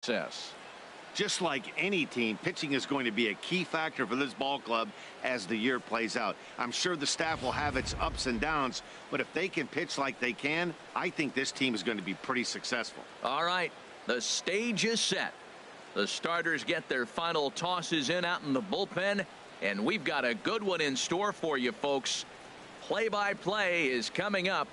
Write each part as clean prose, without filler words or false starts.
Success. Just like any team, pitching is going to be a key factor for this ball club as the year plays out. I'm sure the staff will have its ups and downs, but if they can pitch like they can, I think this team is going to be pretty successful. All right, the stage is set. The starters get their final tosses in out in the bullpen, and we've got a good one in store for you folks. Play-by-play is coming up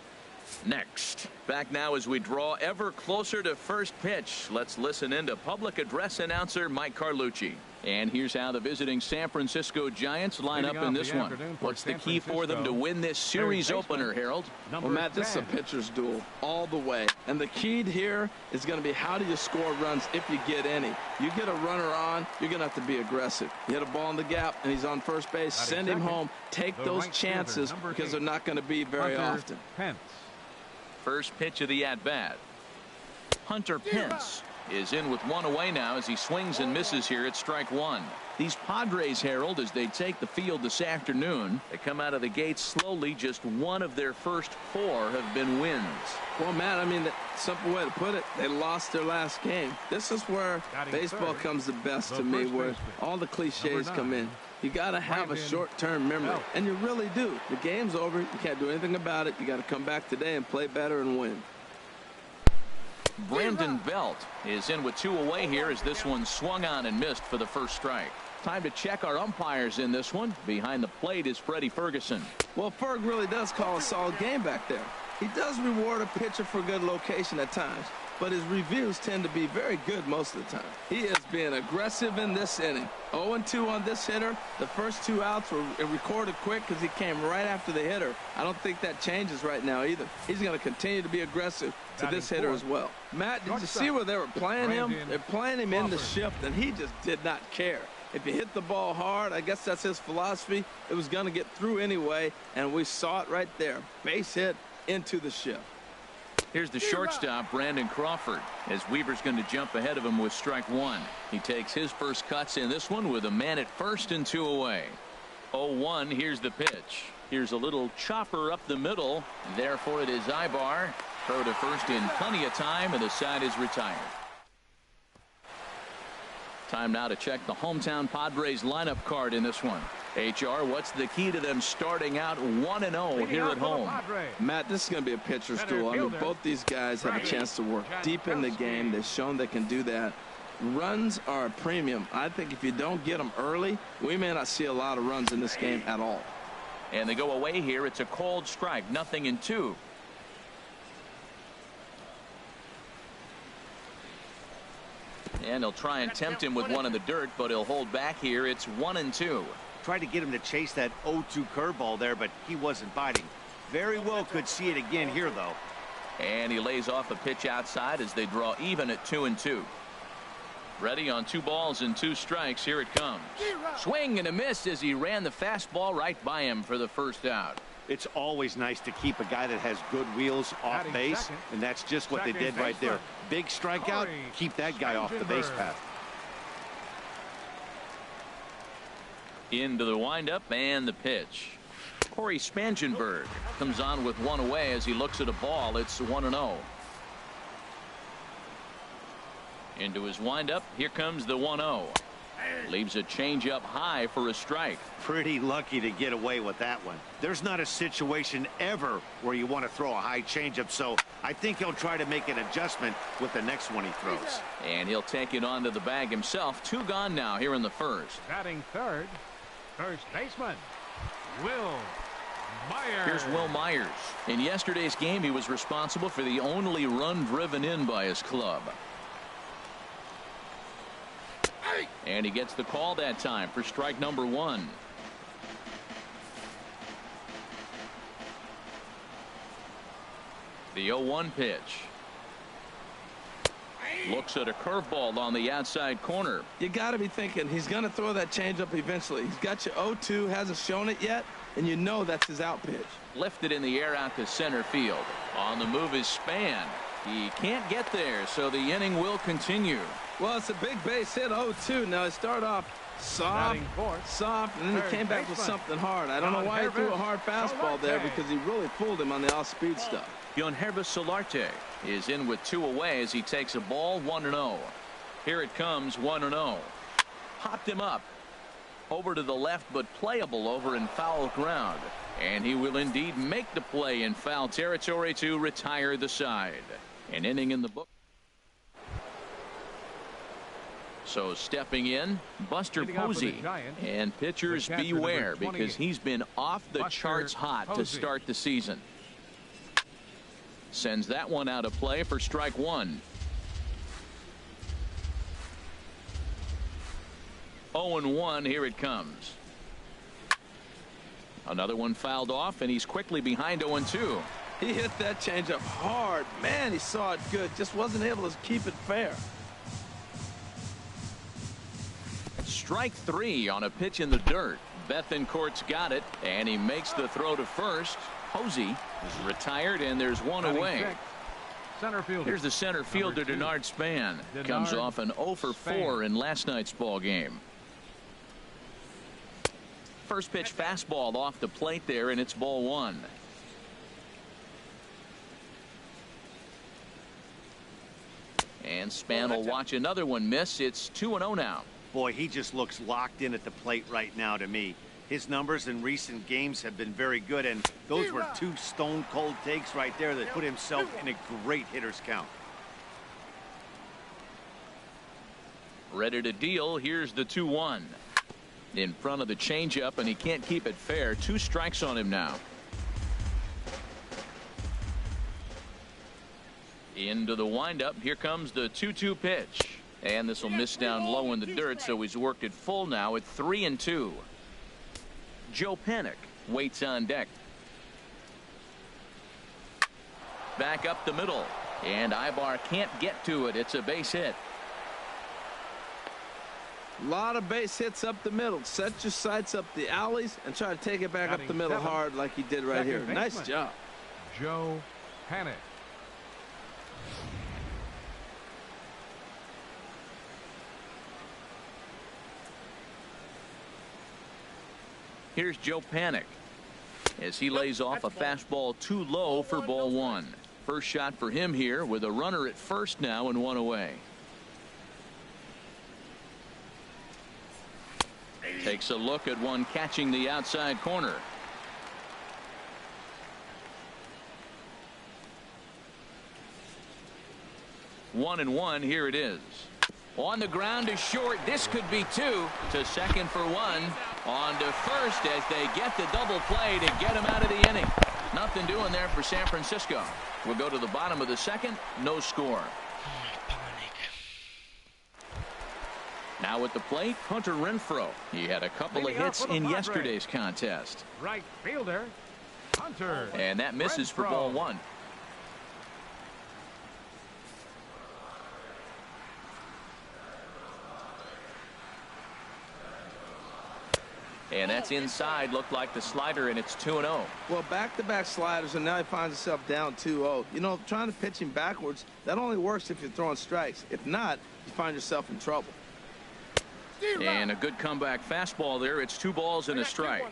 next. Back now as we draw ever closer to first pitch. Let's listen in to public address announcer Mike Carlucci. And here's how the visiting San Francisco Giants line up in this one. What's the key for them to win this series opener, Harold? Well, Matt, this is a pitcher's duel all the way. And the key here is going to be how do you score runs if you get any. You get a runner on, you're going to have to be aggressive. You hit a ball in the gap and he's on first base, send him home. Take those chances because they're not going to be very often. First pitch of the at-bat. Hunter Pence is in with one away now as he swings and misses here at strike one. These Padres, Harold, as they take the field this afternoon, they come out of the gate slowly. Just one of their first four have been wins. Well, Matt, I mean, the simple way to put it, they lost their last game. This is where baseball comes the best to me, where all the cliches come in. You got to have a short-term memory, and you really do. The game's over. You can't do anything about it. You got to come back today and play better and win. Brandon Belt is in with two away here as this one swung on and missed for the first strike. Time to check our umpires in this one. Behind the plate is Freddie Ferguson. Well, Ferg really does call a solid game back there. He does reward a pitcher for good location at times, but his reviews tend to be very good most of the time. He is being aggressive in this inning. 0-2 on this hitter. The first two outs were recorded quick because he came right after the hitter. I don't think that changes right now either. He's going to continue to be aggressive to this hitter as well. Matt, did you see where they were playing him? They're playing him in the shift, and he just did not care. If you hit the ball hard, I guess that's his philosophy. It was going to get through anyway, and we saw it right there. Base hit into the shift. Here's the shortstop, Brandon Crawford, as Weaver's going to jump ahead of him with strike one. He takes his first cuts in this one with a man at first and two away. 0-1, here's the pitch. Here's a little chopper up the middle. Therefore, it is Ibar. Throw to first in plenty of time, and the side is retired. Time now to check the hometown Padres lineup card in this one. HR, what's the key to them starting out 1-0 here at home? Matt, this is going to be a pitcher's duel. I mean, both these guys have a chance to work deep in the game. They've shown they can do that. Runs are a premium. I think if you don't get them early, we may not see a lot of runs in this game at all. And they go away here. It's a cold strike, 0-2. And he'll try and tempt him with one in the dirt, but he'll hold back here. It's 1-2. Tried to get him to chase that 0-2 curveball there, but he wasn't biting. Very well could see it again here, though. And he lays off a pitch outside as they draw even at 2-2. Ready on 2 balls and 2 strikes. Here it comes. Swing and a miss as he ran the fastball right by him for the first out. It's always nice to keep a guy that has good wheels off base, and that's just what they did right there. Big strikeout, keep that guy off the base path. Into the windup and the pitch. Corey Spangenberg comes on with one away as he looks at a ball. It's 1-0. Into his windup. Here comes the 1-0. Leaves a changeup high for a strike. Pretty lucky to get away with that one. There's not a situation ever where you want to throw a high changeup, so I think he'll try to make an adjustment with the next one he throws. And he'll take it onto the bag himself. 2 gone now here in the first. Batting third, first baseman, Will Myers. Here's Will Myers. In yesterday's game, he was responsible for the only run driven in by his club. And he gets the call that time for strike number 1. The 0-1 pitch. Looks at a curveball on the outside corner. You got to be thinking he's going to throw that changeup eventually. He's got you 0-2, hasn't shown it yet, and you know that's his out pitch. Lifted in the air out to center field. On the move is Span. He can't get there, so the inning will continue. Well, it's a big base hit, 0-2. Now, he started off soft, and then he came back with something hard. I don't know why he threw a hard fastball there because he really fooled him on the off-speed stuff. Yohannes Solarte is in with 2 away as he takes a ball 1-0. Here it comes, 1-0. Popped him up over to the left, but playable over in foul ground, and he will indeed make the play in foul territory to retire the side. An inning in the book. So stepping in, Buster Posey, and pitchers beware because he's been off the charts hot to start the season. Sends that one out of play for strike one. 0-1, here it comes. Another one fouled off, and he's quickly behind 0-2. He hit that changeup hard. Man, he saw it good. Just wasn't able to keep it fair. Strike three on a pitch in the dirt. Bethencourt's got it, and he makes the throw to first. Posey is retired, and there's one away. Center fielder. Here's the center fielder, Denard Span. Comes off an 0 for 4 in last night's ball game. First pitch fastball off the plate there, and it's ball one. And Span will watch another one miss. It's 2-0 now. Boy, he just looks locked in at the plate right now to me. His numbers in recent games have been very good, and those were two stone-cold takes right there that put himself in a great hitter's count. Ready to deal. Here's the 2-1. In front of the changeup, and he can't keep it fair. 2 strikes on him now. Into the windup. Here comes the 2-2 pitch. And this will miss down low in the dirt, so he's worked it full now at 3-2. Joe Panik waits on deck. Back up the middle, and Ibar can't get to it. It's a base hit. A lot of base hits up the middle. Set your sights up the alleys and try to take it back up the middle hard like he did right here. Nice job. Joe Panik. Here's Joe Panik as he lays off a fastball too low for ball one. First shot for him here with a runner at first now and one away. Takes a look at one catching the outside corner. One and one. Here it is. On the ground to short. This could be two. To second for one. On to first as they get the double play to get him out of the inning. Nothing doing there for San Francisco. We'll go to the bottom of the second. No score. Now at the plate, Hunter Renfroe. He had a couple of hits in yesterday's contest. Right fielder, Hunter. And that misses for ball one. And that's inside. Looked like the slider, and it's 2-0. Well, back-to-back sliders, and now he finds himself down 2-0. You know, trying to pitch him backwards, that only works if you're throwing strikes. If not, you find yourself in trouble. And a good comeback fastball there. It's 2 balls and a strike.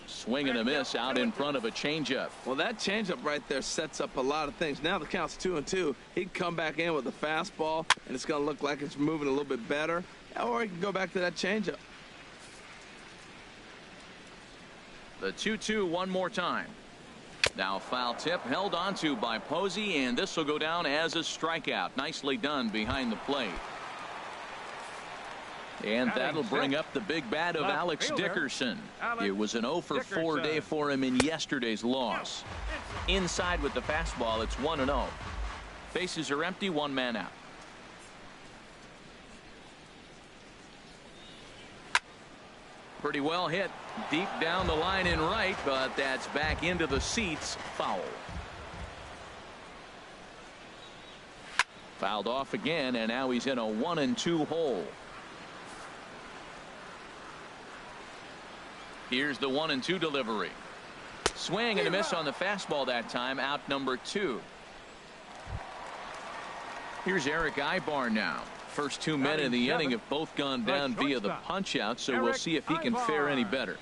Swing and a miss out in front of a changeup. Well, that changeup right there sets up a lot of things. Now the count's 2-2. He can come back in with a fastball, and it's going to look like it's moving a little bit better. Or he can go back to that changeup. The 2-2 one more time. Now foul tip held onto by Posey, and this will go down as a strikeout. Nicely done behind the plate. And that'll bring up the big bat of Alex Dickerson. It was an 0 for 4 day for him in yesterday's loss. Inside with the fastball, it's 1-0. Bases are empty, 1 man out. Pretty well hit deep down the line in right, but that's back into the seats. Foul. Fouled off again, and now he's in a 1-2 hole. Here's the 1-2 delivery. Swing and a miss on the fastball that time. Out number 2. Here's Eric Ibar now. First 2 men in the inning have both gone down via the punch out, so we'll see if he can fare any better.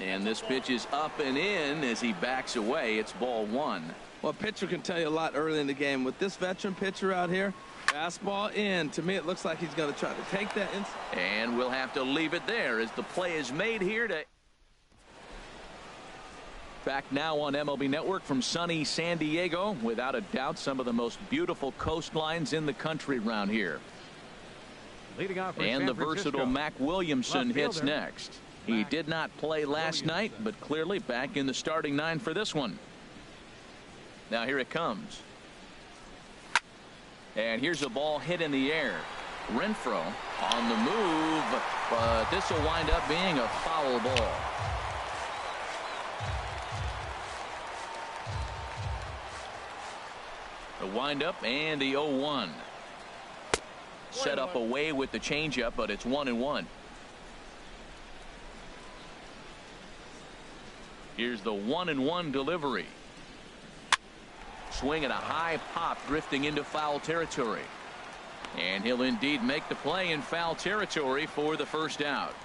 And this pitch is up and in as he backs away. It's ball one. Well, a pitcher can tell you a lot early in the game. With this veteran pitcher out here, fastball in. To me, it looks like he's going to try to take that inside. And we'll have to leave it there as the play is made here to. Back now on MLB Network from sunny San Diego. Without a doubt, some of the most beautiful coastlines in the country around here. Leading off for And San the Francisco, versatile Mac Williamson left hits fielder, next. He Mac did not play last night, but clearly back in the starting nine for this one. Now here it comes. And here's a ball hit in the air. Renfroe on the move, but this will wind up being a foul ball. The windup and the 0-1. Set up away with the changeup, but it's 1-1. Here's the 1-1 delivery. Swing and a high pop drifting into foul territory. And he'll indeed make the play in foul territory for the first out.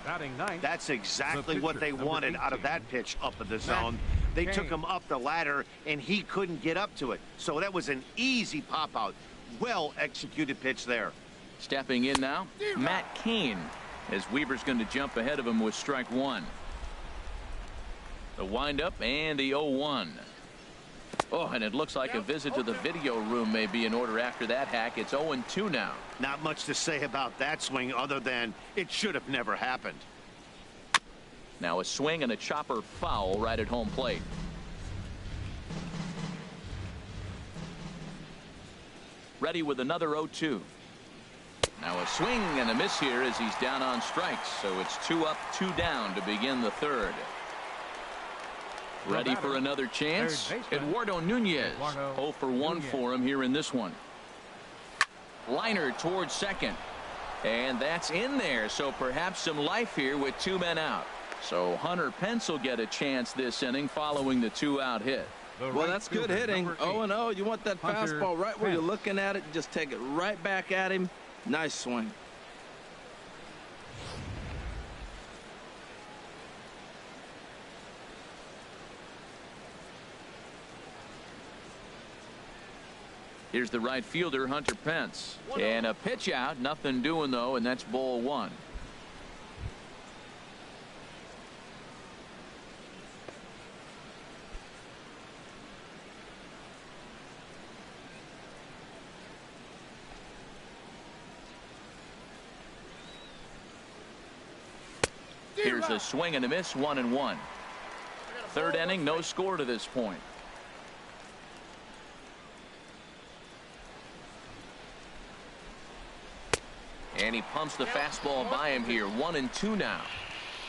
batting ninth. That's exactly what they wanted out of that pitch up in the zone. They took him up the ladder, and he couldn't get up to it. So that was an easy pop-out. Well-executed pitch there. Stepping in now, Matt Cain, as Weaver's going to jump ahead of him with strike one. The windup and the 0-1. Oh, and it looks like a visit to the video room may be in order after that hack. It's 0-2 now. Not much to say about that swing other than it should have never happened. Now a swing and a chopper foul right at home plate. Ready with another 0-2. Now a swing and a miss here as he's down on strikes. So it's 2 up, 2 down to begin the third. Ready for another chance. Eduardo Nunez. 0 for 1 for him here in this one. Liner towards second. And that's in there. So perhaps some life here with 2 men out. So Hunter Pence will get a chance this inning following the 2-out hit. Well, that's good hitting. 0-0. You want that fastball right where you're looking at it. Just take it right back at him. Nice swing. Here's the right fielder, Hunter Pence. And a pitch out. Nothing doing, though, and that's ball one. Here's a swing and a miss, 1-1. Third inning, no score to this point. And he pumps the fastball by him here. 1-2 now.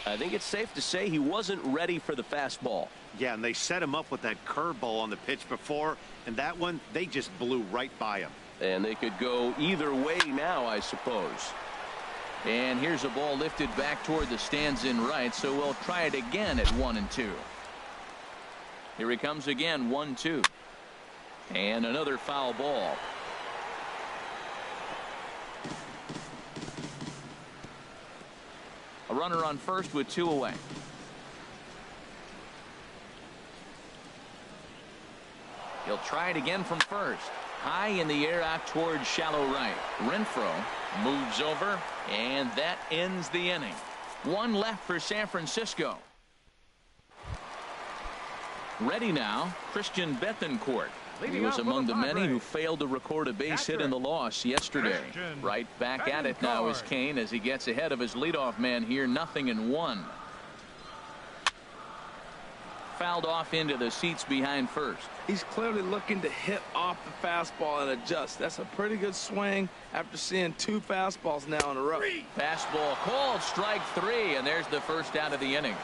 I think it's safe to say he wasn't ready for the fastball. Yeah, and they set him up with that curveball on the pitch before, and that one, they just blew right by him. And they could go either way now, I suppose. And here's a ball lifted back toward the stands in right, so we'll try it again at 1-2. Here he comes again, 1-2. And another foul ball. A runner on first with 2 away. He'll try it again from first. High in the air out towards shallow right. Renfroe moves over, and that ends the inning. 1 left for San Francisco. Ready now, Christian Bethancourt. He was among the many who failed to record a base hit in the loss yesterday. Right back at it now is Cain as he gets ahead of his leadoff man here, 0-1. Fouled off into the seats behind first. He's clearly looking to hit off the fastball and adjust. That's a pretty good swing after seeing 2 fastballs now in a row. Fastball called, strike 3, and there's the first out of the inning.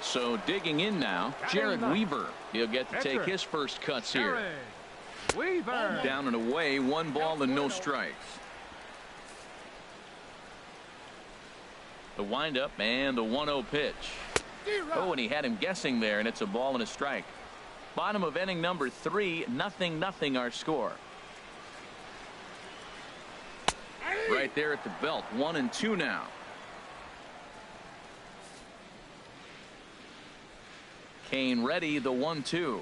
So digging in now, Jared Weaver. He'll get to take his first cuts here. Weaver. Down and away, 1 ball and no strikes. The windup and the 1-0 pitch. Oh, and he had him guessing there, and it's a ball and a strike. Bottom of inning number 3, 0-0 our score. Right there at the belt, 1-2 now. Kane ready, the 1-2.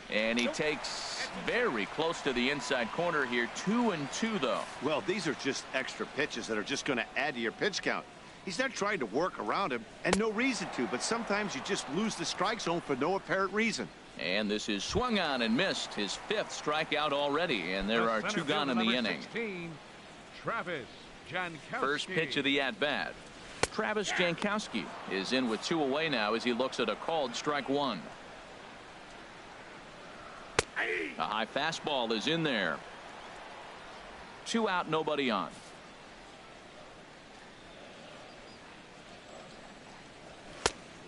And he takes very close to the inside corner here. 2-2 though. Well, these are just extra pitches that are just going to add to your pitch count. He's not trying to work around him, and no reason to, but sometimes you just lose the strike zone for no apparent reason. And this is swung on and missed, his 5th strikeout already, and there are 2 gone in the inning. 16, Travis Jankowski. First pitch of the at-bat. Travis Jankowski is in with 2 away now as he looks at a called strike 1. A high fastball is in there. 2 out, nobody on.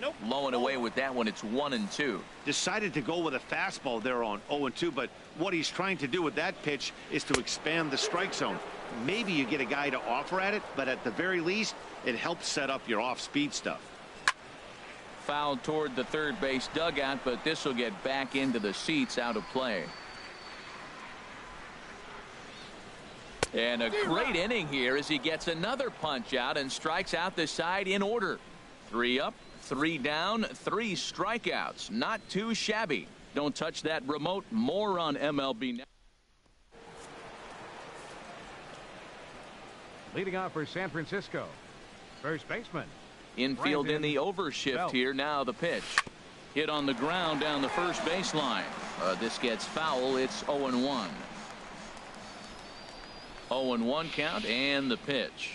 Nope. Low and away with that one. It's 1-2. Decided to go with a fastball there on 0-2, but what he's trying to do with that pitch is to expand the strike zone. Maybe you get a guy to offer at it, but at the very least, it helps set up your off-speed stuff. Foul toward the third base dugout, but this will get back into the seats, out of play. And a great inning here as he gets another punch out and strikes out the side in order. 3 up, 3 down, 3 strikeouts. Not too shabby. Don't touch that remote. More on MLB now. Leading off for San Francisco, first baseman. Infield in the overshift Belt. here. Now the pitch. Hit on the ground down the first baseline. This gets foul. It's 0-1. 0-1 count and the pitch.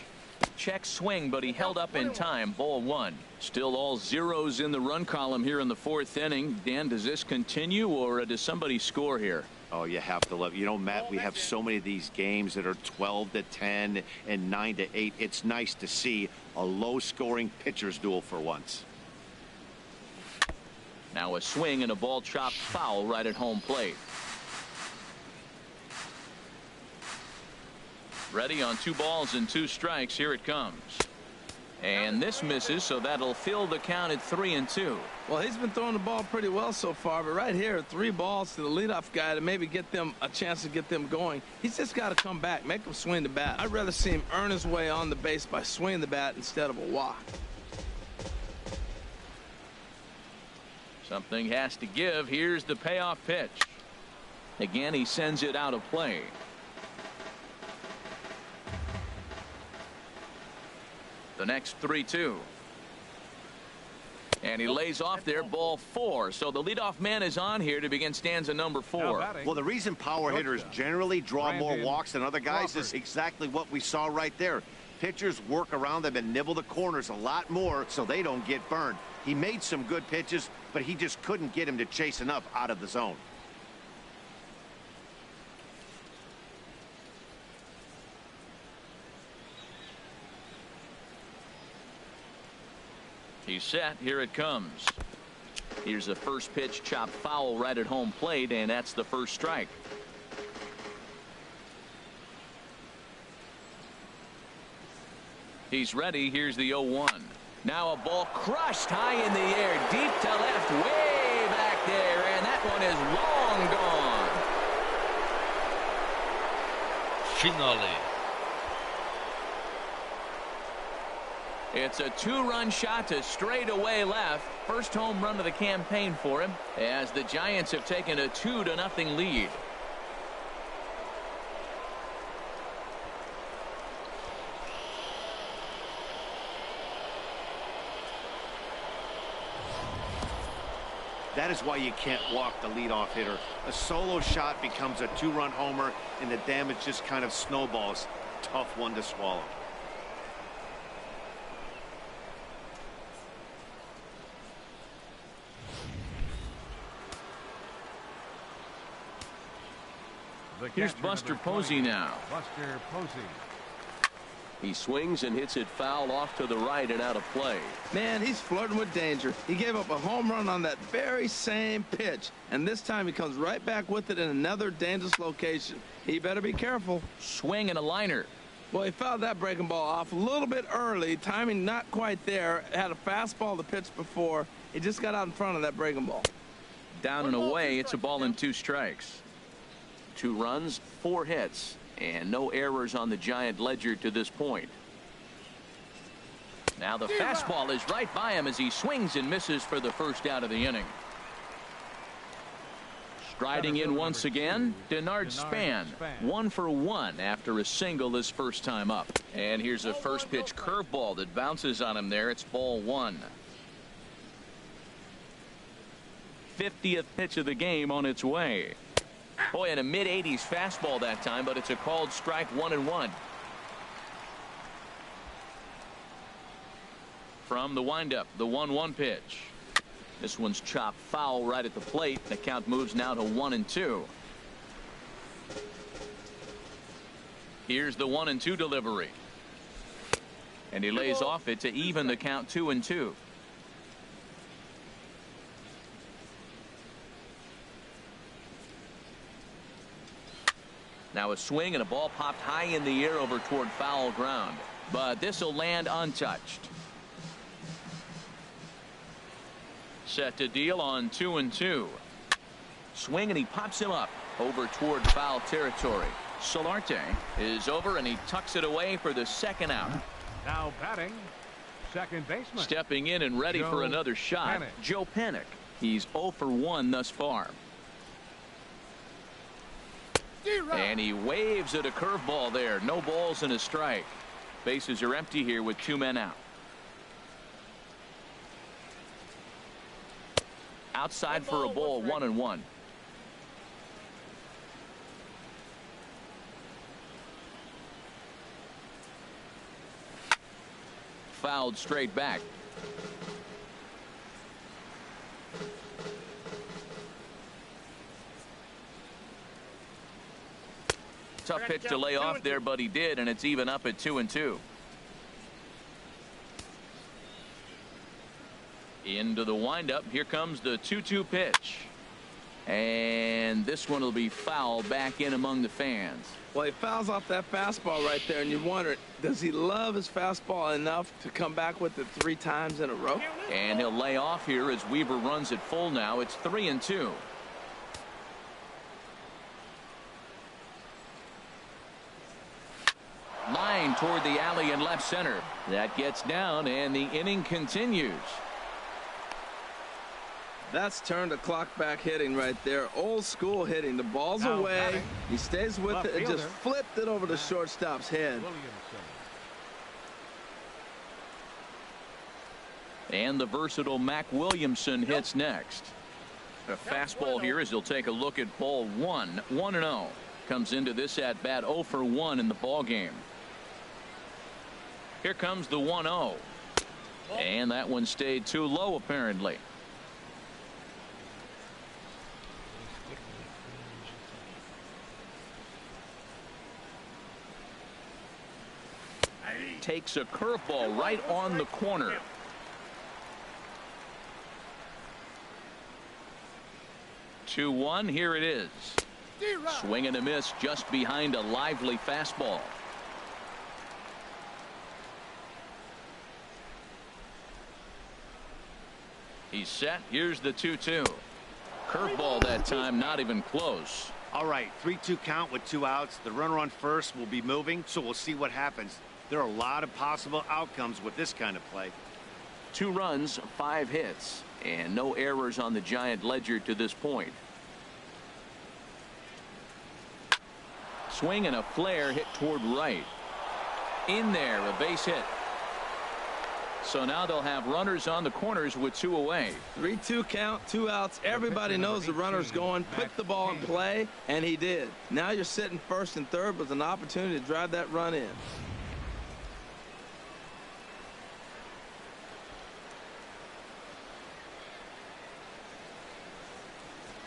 Check swing, but he held up in time. Ball 1. Still all zeros in the run column here in the 4th inning. Dan, does this continue, or does somebody score here? Oh, you have to love. You know, Matt, we have so many of these games that are 12-10 and 9-8. It's nice to see a low-scoring pitcher's duel for once. Now a swing and a ball chopped foul right at home plate. Ready on 2 balls and 2 strikes. Here it comes. And this misses, so that'll fill the count at 3-2. Well, he's been throwing the ball pretty well so far, but right here, 3 balls to the leadoff guy to maybe get them a chance to get them going. He's just got to come back, make him swing the bat. I'd rather see him earn his way on the base by swinging the bat instead of a walk. Something has to give. Here's the payoff pitch. Again, he sends it out of play. The next 3-2. And he lays off there, ball 4. So the leadoff man is on here to begin stanza number 4. Well, the reason power hitters generally draw more walks than other guys is exactly what we saw right there. Pitchers work around them and nibble the corners a lot more so they don't get burned. He made some good pitches, but he just couldn't get him to chase enough out of the zone. He's set. Here it comes. Here's the first pitch, chopped foul right at home plate, and that's the first strike. He's ready. Here's the 0-1. Now a ball crushed high in the air, deep to left, way back there, and that one is long gone. Finale. It's a 2-run shot to straightaway left. First home run of the campaign for him, as the Giants have taken a 2-0 lead. That is why you can't walk the leadoff hitter. A solo shot becomes a 2-run homer, and the damage just kind of snowballs. Tough one to swallow. Here's Buster Posey now. Buster Posey. He swings and hits it foul off to the right and out of play. Man, he's flirting with danger. He gave up a home run on that very same pitch, and this time he comes right back with it in another dangerous location. He better be careful. Swing and a liner. Well, he fouled that breaking ball off a little bit early. Timing not quite there. Had a fastball to pitch before. He just got out in front of that breaking ball. Down and away. It's a ball and 2 strikes. 2 runs, 4 hits, and no errors on the Giant ledger to this point. Now the fastball is right by him as he swings and misses for the first out of the inning. Striding in once again, Denard Span, 1 for 1 after a single his first time up. And here's a first pitch curveball that bounces on him there. It's ball 1. 50th pitch of the game on its way. Boy, in a mid-80s fastball that time, but it's a called strike, 1-1. From the windup, the 1-1 pitch. This one's chopped foul right at the plate. The count moves now to 1-2. Here's the 1-2 delivery. And he lays off it to even the count 2-2. Now a swing and a ball popped high in the air over toward foul ground. But this will land untouched. Set to deal on 2-2. Swing and he pops him up over toward foul territory. Solarte is over and he tucks it away for the second out. Now batting, second baseman. Stepping in and ready for another shot, Joe Panik. He's 0 for 1 thus far. And he waves at a curveball there. No balls and a strike. Bases are empty here with 2 men out. Outside for a ball, 1-1. Fouled straight back. Tough pitch to lay off there, but he did, and it's even up at 2-2. Into the windup. Here comes the 2-2 pitch. And this one will be fouled back in among the fans. Well, he fouls off that fastball right there, and you wonder, does he love his fastball enough to come back with it 3 times in a row? And he'll lay off here as Weaver runs it full now. It's 3-2. Line toward the alley in left center. That gets down, and the inning continues. That's turned the clock back hitting right there. Old school hitting. The ball's away. He stays with it and just flipped it over the shortstop's head. And the versatile Mac Williamson hits next. A fastball here as he'll take a look at ball 1. 1-0. Comes into this at bat 0 for 1 in the ball game. Here comes the 1-0. And that one stayed too low apparently. Takes a curveball right on the corner. Two 2-1. Here it is. Swing and a miss just behind a lively fastball. He's set. Here's the 2-2. Curveball that time, not even close. All right, 3-2 count with 2 outs. The runner on first will be moving, so we'll see what happens. There are a lot of possible outcomes with this kind of play. 2 runs, 5 hits, and no errors on the Giant ledger to this point. Swing and a flare hit toward right. In there, a base hit. So now they'll have runners on the corners with 2 away. 3-2 count, 2 outs. Everybody knows the runner's going. Put the ball in play, and he did. Now you're sitting first and third with an opportunity to drive that run in.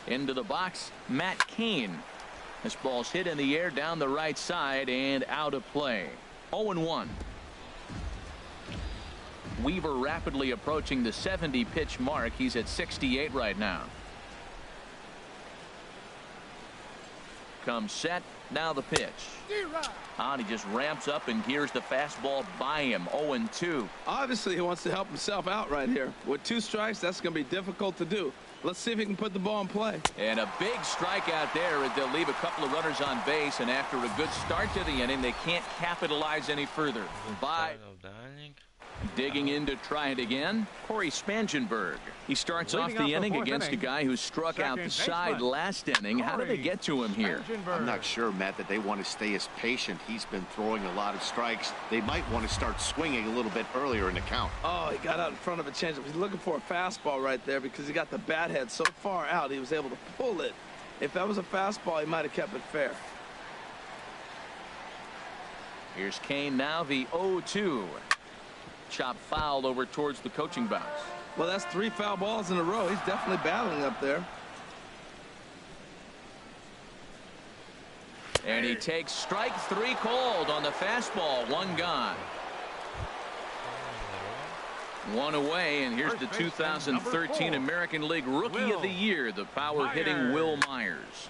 Into the box, Matt Cain. This ball's hit in the air down the right side and out of play. 0-1. Weaver rapidly approaching the 70 pitch mark. He's at 68 right now. Comes set. Now the pitch. And he just ramps up and gears the fastball by him. 0-2. Obviously he wants to help himself out right here. With 2 strikes, that's going to be difficult to do. Let's see if he can put the ball in play. And a big strikeout there as they'll leave a couple of runners on base, and after a good start to the inning they can't capitalize any further. Bye. Digging in to try it again, Corey Spangenberg. He starts off the inning against a guy who struck out the side last inning. How did they get to him here? I'm not sure, Matt, that they want to stay as patient. He's been throwing a lot of strikes. They might want to start swinging a little bit earlier in the count. Oh, he got out in front of a changeup. He's looking for a fastball right there because he got the bat head so far out he was able to pull it. If that was a fastball, he might have kept it fair. Here's Kane now, the 0-2. Chop foul over towards the coaching box. Well, that's 3 foul balls in a row. He's definitely battling up there. And he takes strike 3 cold on the fastball. 1 gone. 1 away, and here's the 2013 American League Rookie of the Year, the power-hitting Will Myers.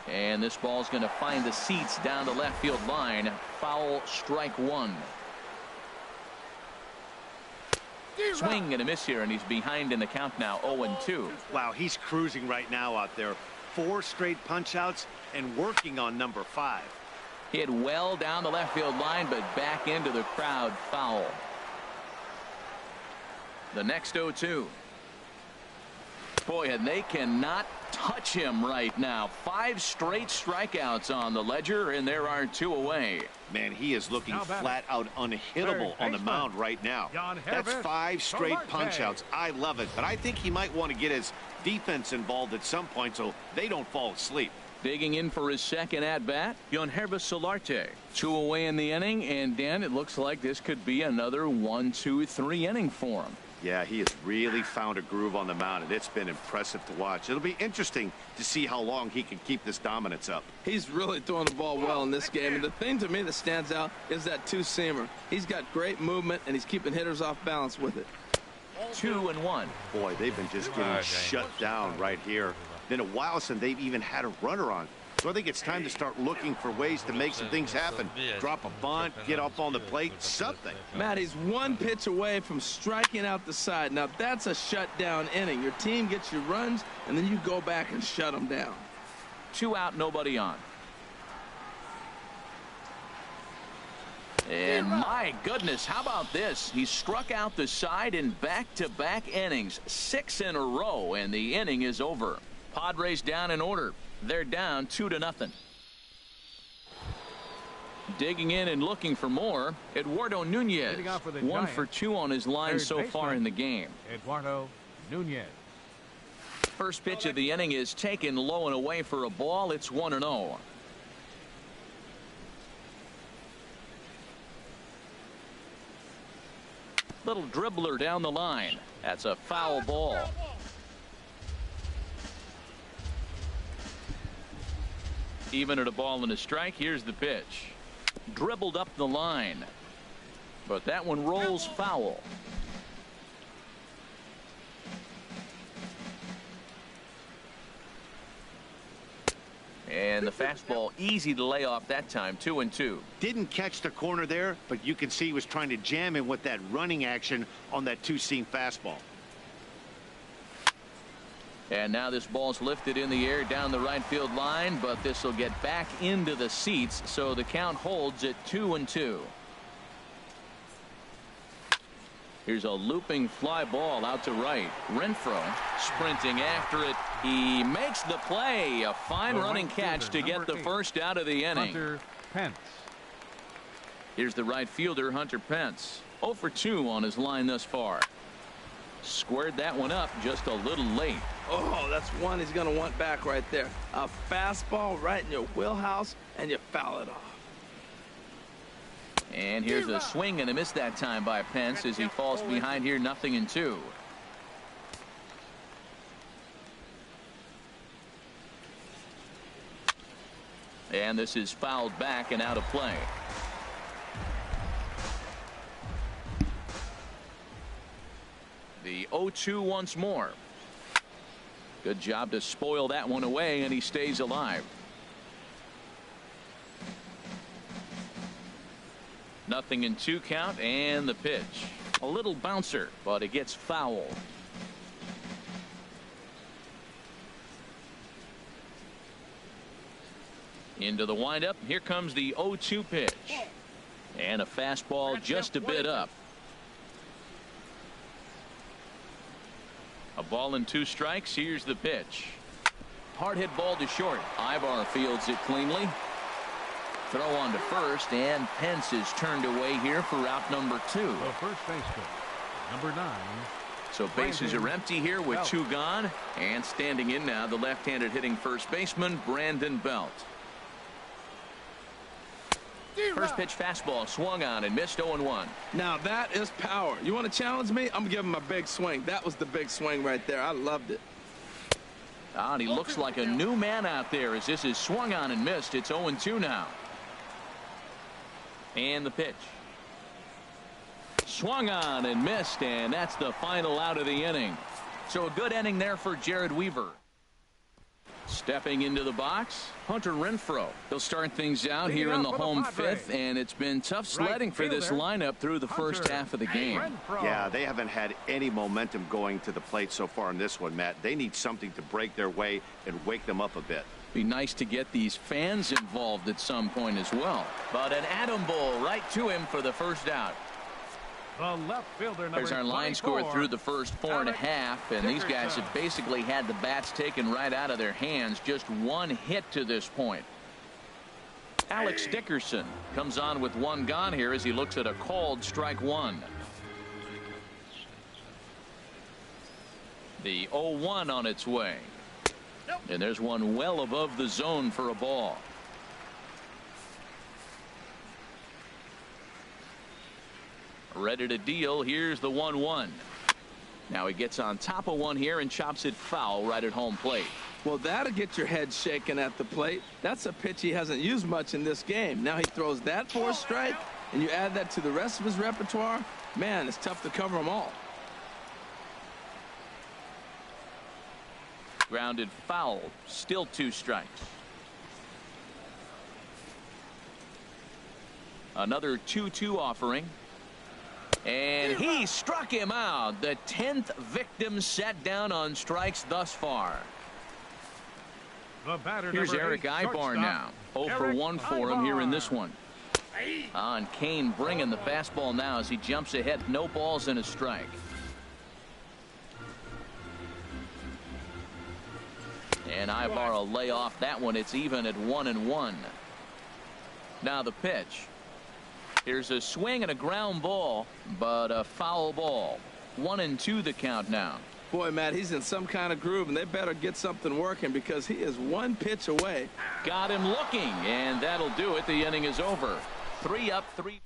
And this ball's going to find the seats down the left field line. Foul, strike 1. Swing and a miss here, and he's behind in the count now, 0-2. Wow, he's cruising right now out there. 4 straight punch-outs and working on number 5. Hit well down the left field line, but back into the crowd, foul. The next 0-2. Boy, and they cannot touch him right now. 5 straight strikeouts on the ledger, and there are 2 away. Man, he is looking flat out unhittable on the mound right now. That's 5 straight punch-outs. I love it, but I think he might want to get his defense involved at some point so they don't fall asleep. Digging in for his second at-bat, Yonhervis Solarte. 2 away in the inning, and Dan, it looks like this could be another 1-2-3 inning for him. Yeah, he has really found a groove on the mound, and it's been impressive to watch. It'll be interesting to see how long he can keep this dominance up. He's really throwing the ball well in this game, and the thing to me that stands out is that 2-seamer. He's got great movement, and he's keeping hitters off balance with it. 2-1. Boy, they've been just getting shut down right here. Been a while since they've even had a runner on. So I think it's time to start looking for ways to make some things happen. Drop a bunt, get up on the plate, something. Matt, he's 1 pitch away from striking out the side. Now, that's a shutdown inning. Your team gets your runs, and then you go back and shut them down. 2 out, nobody on. And my goodness, how about this? He struck out the side in back-to-back innings, 6 in a row, and the inning is over. Padres down in order. They're down 2-0. Digging in and looking for more, Eduardo Nunez. 1 for 2 on his line so far in the game. Eduardo Nunez. First pitch of the inning is taken low and away for a ball. It's 1-0. Little dribbler down the line. That's a foul ball. Even at a ball and a strike, here's the pitch. Dribbled up the line. But that one rolls foul. And the fastball easy to lay off that time, 2-2. Didn't catch the corner there, but you can see he was trying to jam him with that running action on that 2-seam fastball. And now this ball's lifted in the air down the right field line, but this will get back into the seats, so the count holds at 2-2. Here's a looping fly ball out to right. Renfroe sprinting after it. He makes the play. A fine running catch to get the first out of the inning. Hunter Pence. Here's the right fielder, Hunter Pence. 0 for 2 on his line thus far. Squared that one up just a little late. Oh, that's one he's going to want back right there. A fastball right in your wheelhouse, and you foul it off. And here's a swing and a miss that time by Pence as he falls behind here, 0-2. And this is fouled back and out of play. The 0-2 once more. Good job to spoil that one away, and he stays alive. 0-2 count, and the pitch. A little bouncer, but it gets foul. Into the windup. Here comes the 0-2 pitch. And a fastball just a bit up. Ball and 2 strikes. Here's the pitch. Hard hit ball to short. Ibar fields it cleanly. Throw on to first, and Pence is turned away here for out number 2. The first baseman, number 9. So bases are empty here with 2 gone, and standing in now the left-handed hitting first baseman Brandon Belt. First pitch fastball swung on and missed. 0-1. Now that is power. You want to challenge me? I'm gonna give him a big swing. That was the big swing right there. I loved it. And he looks like a new man out there as this is swung on and missed. It's 0-2 now. And the pitch. Swung on and missed, and that's the final out of the inning. So a good inning there for Jared Weaver. Stepping into the box, Hunter Renfroe. He'll start things out here in the home 5th, and it's been tough sledding for this lineup through the first half of the game. Yeah, they haven't had any momentum going to the plate so far in this one, Matt. They need something to break their way and wake them up a bit. Be nice to get these fans involved at some point as well. But an atom ball right to him for the first out. The left fielder, number There's our line 24, score through the first 4.5, and these guys have basically had the bats taken right out of their hands. Just 1 hit to this point. Alex Dickerson comes on with 1 gone here as he looks at a called strike 1. The 0-1 on its way. And there's one well above the zone for a ball. Ready to deal. Here's the 1-1. Now he gets on top of one here and chops it foul right at home plate. Well, that'll get your head shaken at the plate. That's a pitch he hasn't used much in this game. Now he throws that for a strike, and you add that to the rest of his repertoire. Man, it's tough to cover them all. Grounded foul. Still 2 strikes. Another 2-2 offering. And he struck him out. The 10th victim set down on strikes thus far. The batter, Here's number Eric 8, Ibar shortstop, now. 0 for 1 for him here in this one. And Kane bringing the fastball now as he jumps ahead. No balls and a strike. And Ibar will lay off that one. It's even at 1-1. Now the pitch. Here's a swing and a ground ball, but a foul ball. 1-2 the count now. Boy, Matt, he's in some kind of groove, and they better get something working because he is 1 pitch away. Got him looking, and that'll do it. The inning is over. 3 up, 3.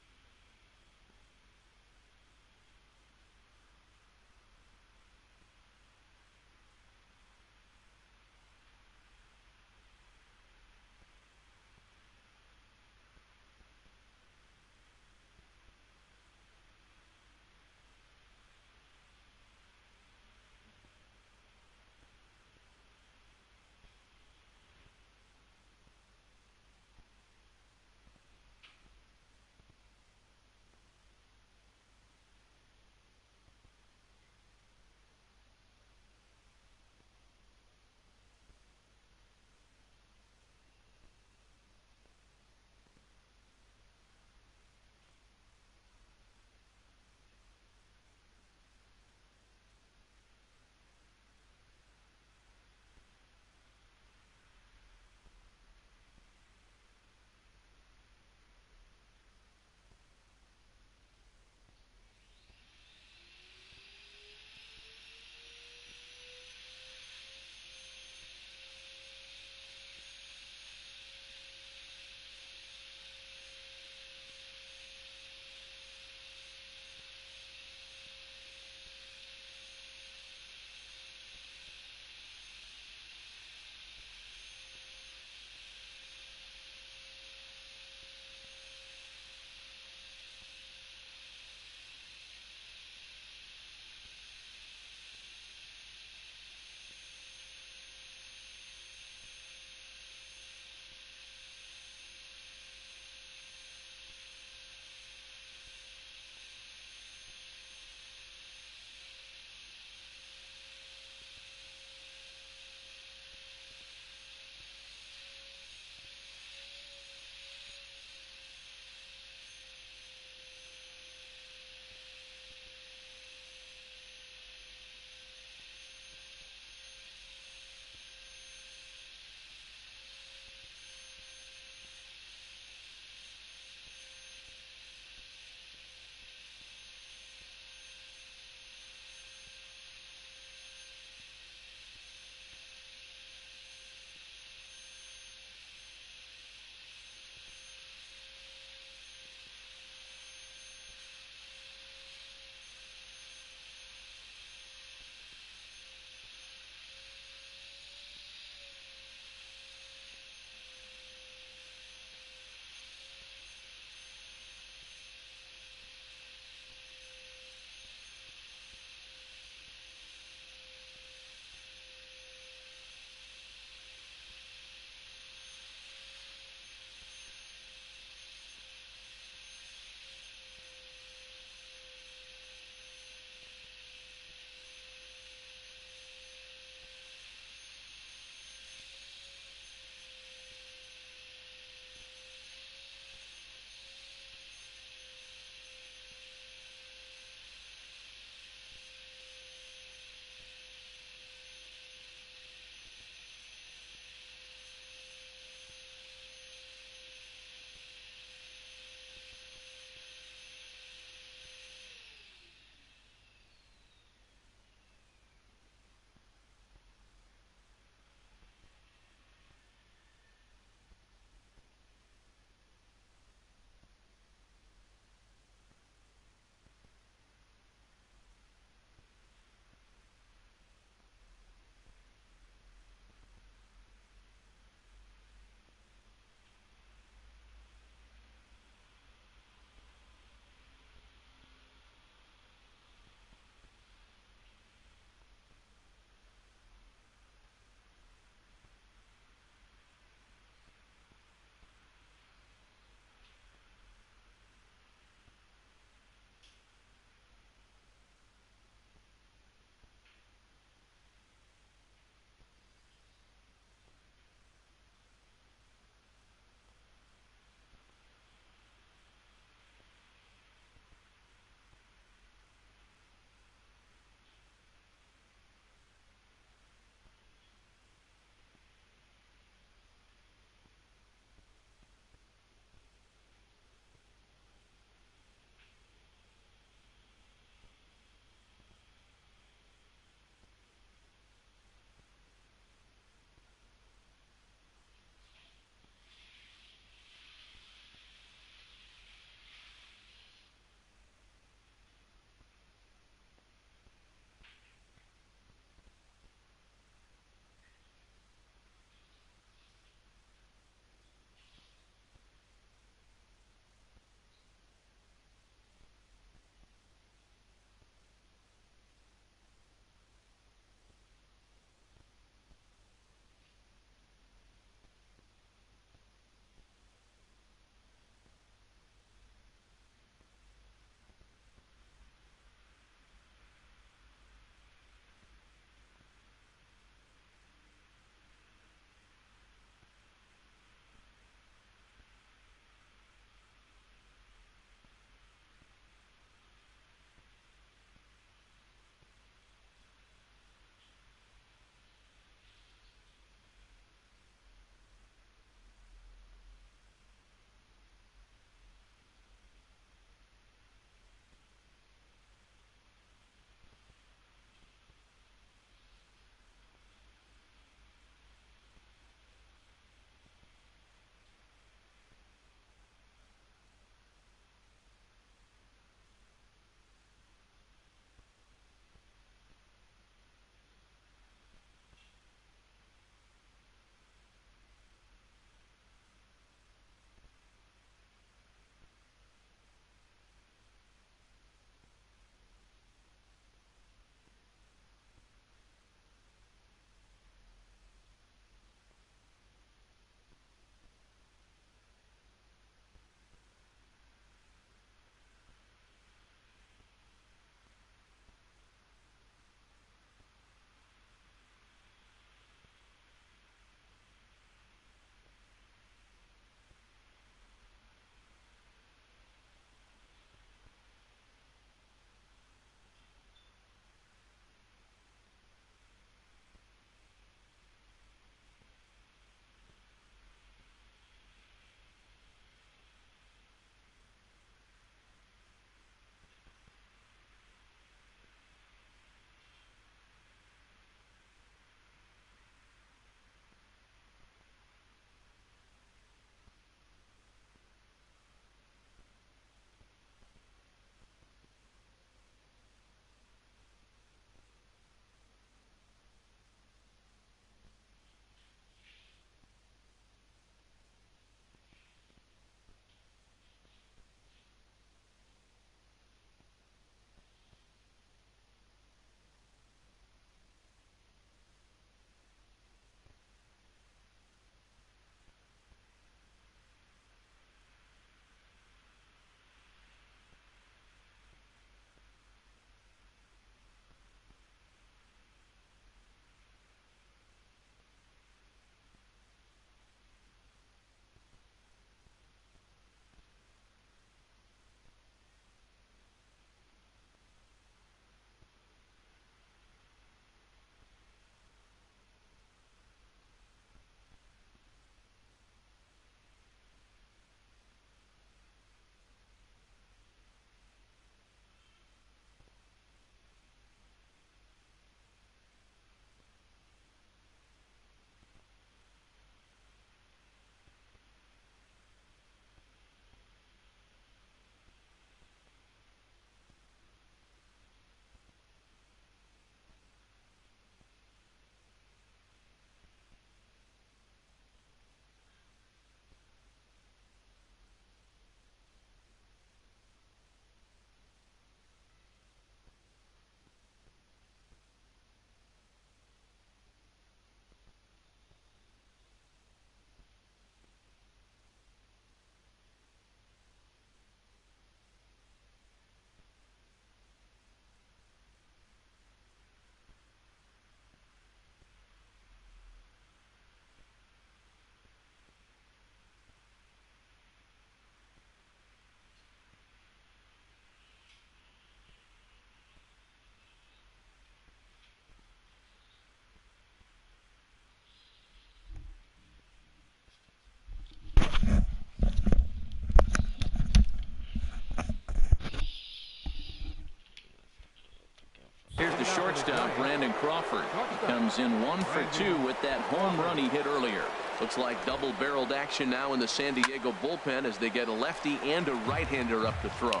shortstop, Brandon Crawford. He comes in 1 for 2 with that home run he hit earlier. Looks like double-barreled action now in the San Diego bullpen as they get a lefty and a right-hander up to throw.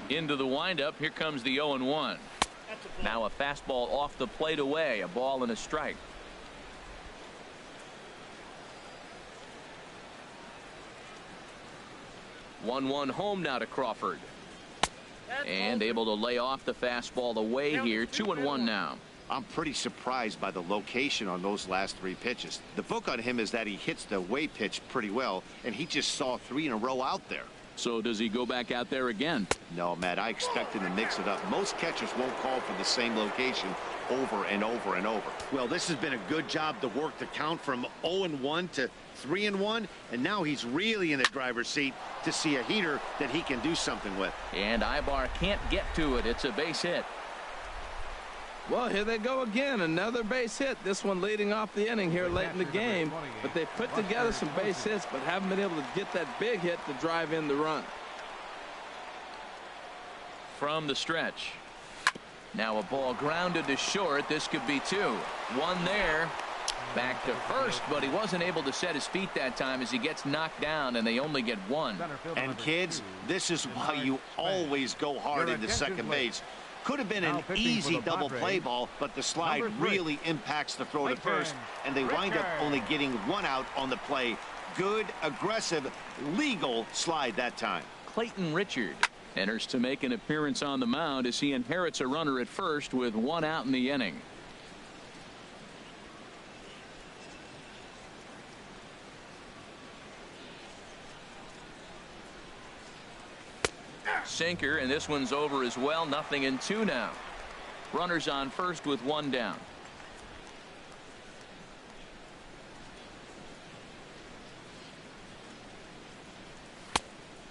Into the windup. Here comes the 0-1. Now a fastball off the plate away. A ball and a strike. 1-1 home now to Crawford. And able to lay off the fastball away here. 2-1 now. I'm pretty surprised by the location on those last 3 pitches. The book on him is that he hits the away pitch pretty well, and he just saw 3 in a row out there. So does he go back out there again? No, Matt, I expect him to mix it up. Most catchers won't call for the same location over and over and over. Well, this has been a good job to work the count from 0-1 to 3-1, and now he's really in the driver's seat to see a heater that he can do something with. And Ibar can't get to it. It's a base hit. Well, here they go again. Another base hit. This one leading off the inning here late in the game. But they put together some base hits, but haven't been able to get that big hit to drive in the run. From the stretch. Now a ball grounded to short. This could be 2. 1 there. Back to first, but he wasn't able to set his feet that time as he gets knocked down, and they only get 1. And kids, this is why you always go hard into second base. Could have been an easy double play ball, but the slide really impacts the throw to first, and they wind up only getting 1 out on the play. Good, aggressive, legal slide that time. Clayton Richard enters to make an appearance on the mound as he inherits a runner at first with 1 out in the inning. Sinker, and this one's over as well. 0-2 now. Runners on first with 1 down.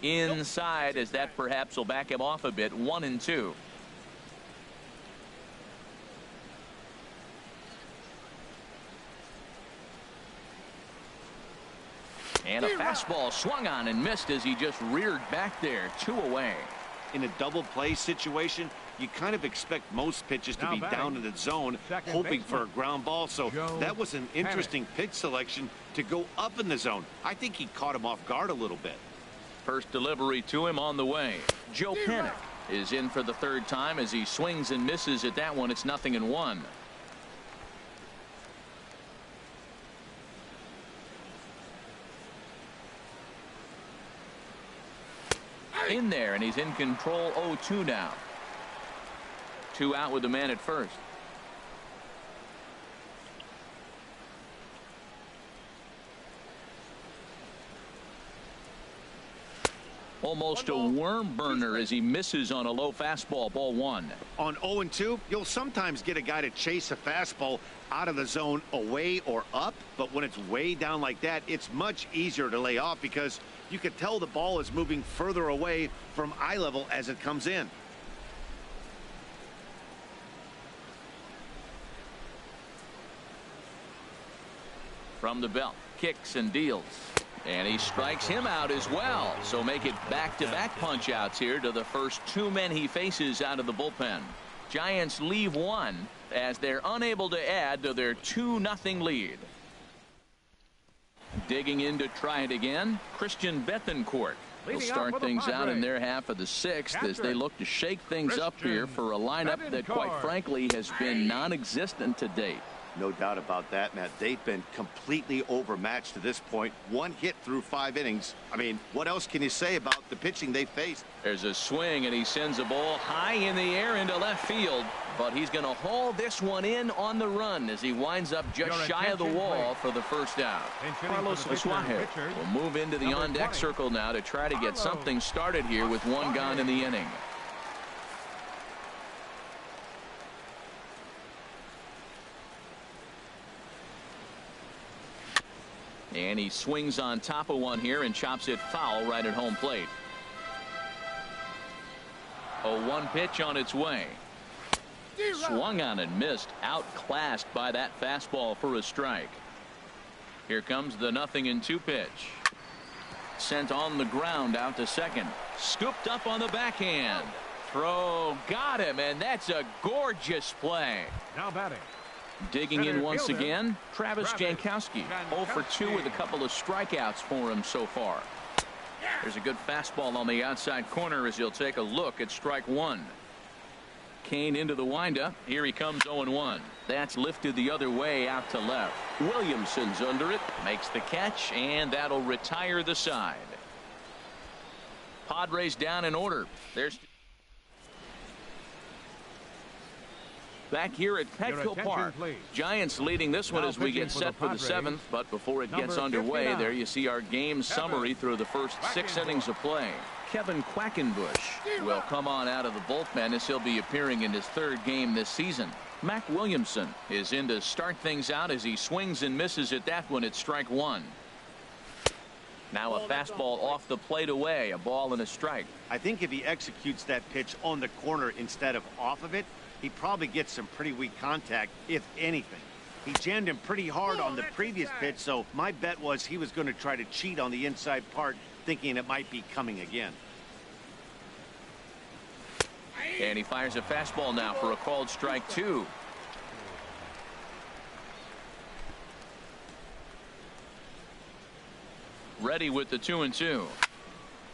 Inside, as that perhaps will back him off a bit. 1-2. And a fastball swung on and missed as he just reared back there. 2 away. In a double play situation, you kind of expect most pitches to be down in the zone, hoping for a ground ball. So that was an interesting pitch selection to go up in the zone. I think he caught him off guard a little bit. First delivery to him on the way. Joe Panik is in for the 3rd time as he swings and misses at that one. It's 0-1. In there, and he's in control. 0-2 now. 2 out with the man at first. Almost a worm burner as he misses on a low fastball. Ball 1. On 0-2, you'll sometimes get a guy to chase a fastball out of the zone away or up, but when it's way down like that, it's much easier to lay off because you can tell the ball is moving further away from eye level as it comes in. From the belt, kicks and deals. And he strikes him out as well. So make it back-to-back punch-outs here to the first 2 men he faces out of the bullpen. Giants leave 1 as they're unable to add to their 2-0 lead. Digging in to try it again, Christian Bethancourt will start things out in their half of the 6th as they look to shake things up here for a lineup that, quite frankly, has been non-existent to date. No doubt about that, Matt. They've been completely overmatched to this point. 1 hit through 5 innings. I mean, what else can you say about the pitching they faced? There's a swing, and he sends a ball high in the air into left field. But he's going to haul this one in on the run as he winds up just shy of the wall for the 1st out. Carlos Asuaje will move into the on-deck circle now to try to get something started here with 1 gone in the inning. And he swings on top of one here and chops it foul right at home plate. A 1 pitch on its way. Swung on and missed. Outclassed by that fastball for a strike. Here comes the 0-2 pitch. sent on the ground out to second. Scooped up on the backhand. Throw got him, and that's a gorgeous play. Now batting. Digging in Center once fielder, again, Travis Jankowski. 0 for 2 with a couple of strikeouts for him so far. There's a good fastball on the outside corner as he'll take a look at strike one. Kane into the windup. Here he comes 0-1. That's lifted the other way out to left. Williamson's under it. Makes the catch, and that'll retire the side. Padres down in order. There's back here at Petco Park. Please. Giants leading this one Now as we get pitching set for the 7th. But before it gets underway, 59. there you see our game summary through the first 6 innings of play. Kevin Quackenbush will come on out of the bullpen as he'll be appearing in his 3rd game this season. Mac Williamson is in to start things out as he swings and misses at that one at strike one. Now a fastball off the plate away, a ball and a strike. I think if he executes that pitch on the corner instead of off of it, he probably gets some pretty weak contact, if anything. He jammed him pretty hard on the previous pitch, so my bet was he was going to try to cheat on the inside part, thinking it might be coming again. And he fires a fastball now for a called strike 2. Ready with the 2-2.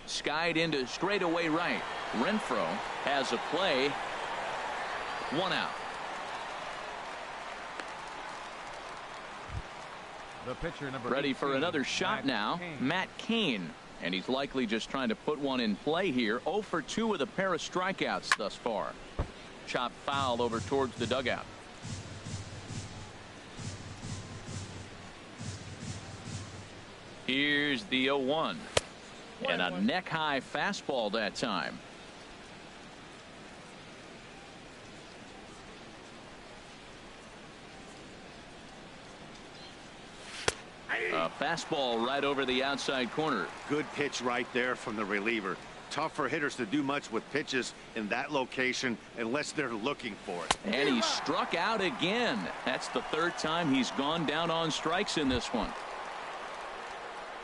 Skied into straightaway right. Renfroe has a play. 1 out. The pitcher number Ready 18, for another shot now. Matt Cain. And he's likely just trying to put one in play here. 0 for 2 with a pair of strikeouts thus far. Chopped foul over towards the dugout. Here's the 0-1. And a neck high fastball that time. A fastball right over the outside corner. Good pitch right there from the reliever. Tough for hitters to do much with pitches in that location unless they're looking for it. And he struck out again. That's the 3rd time he's gone down on strikes in this one.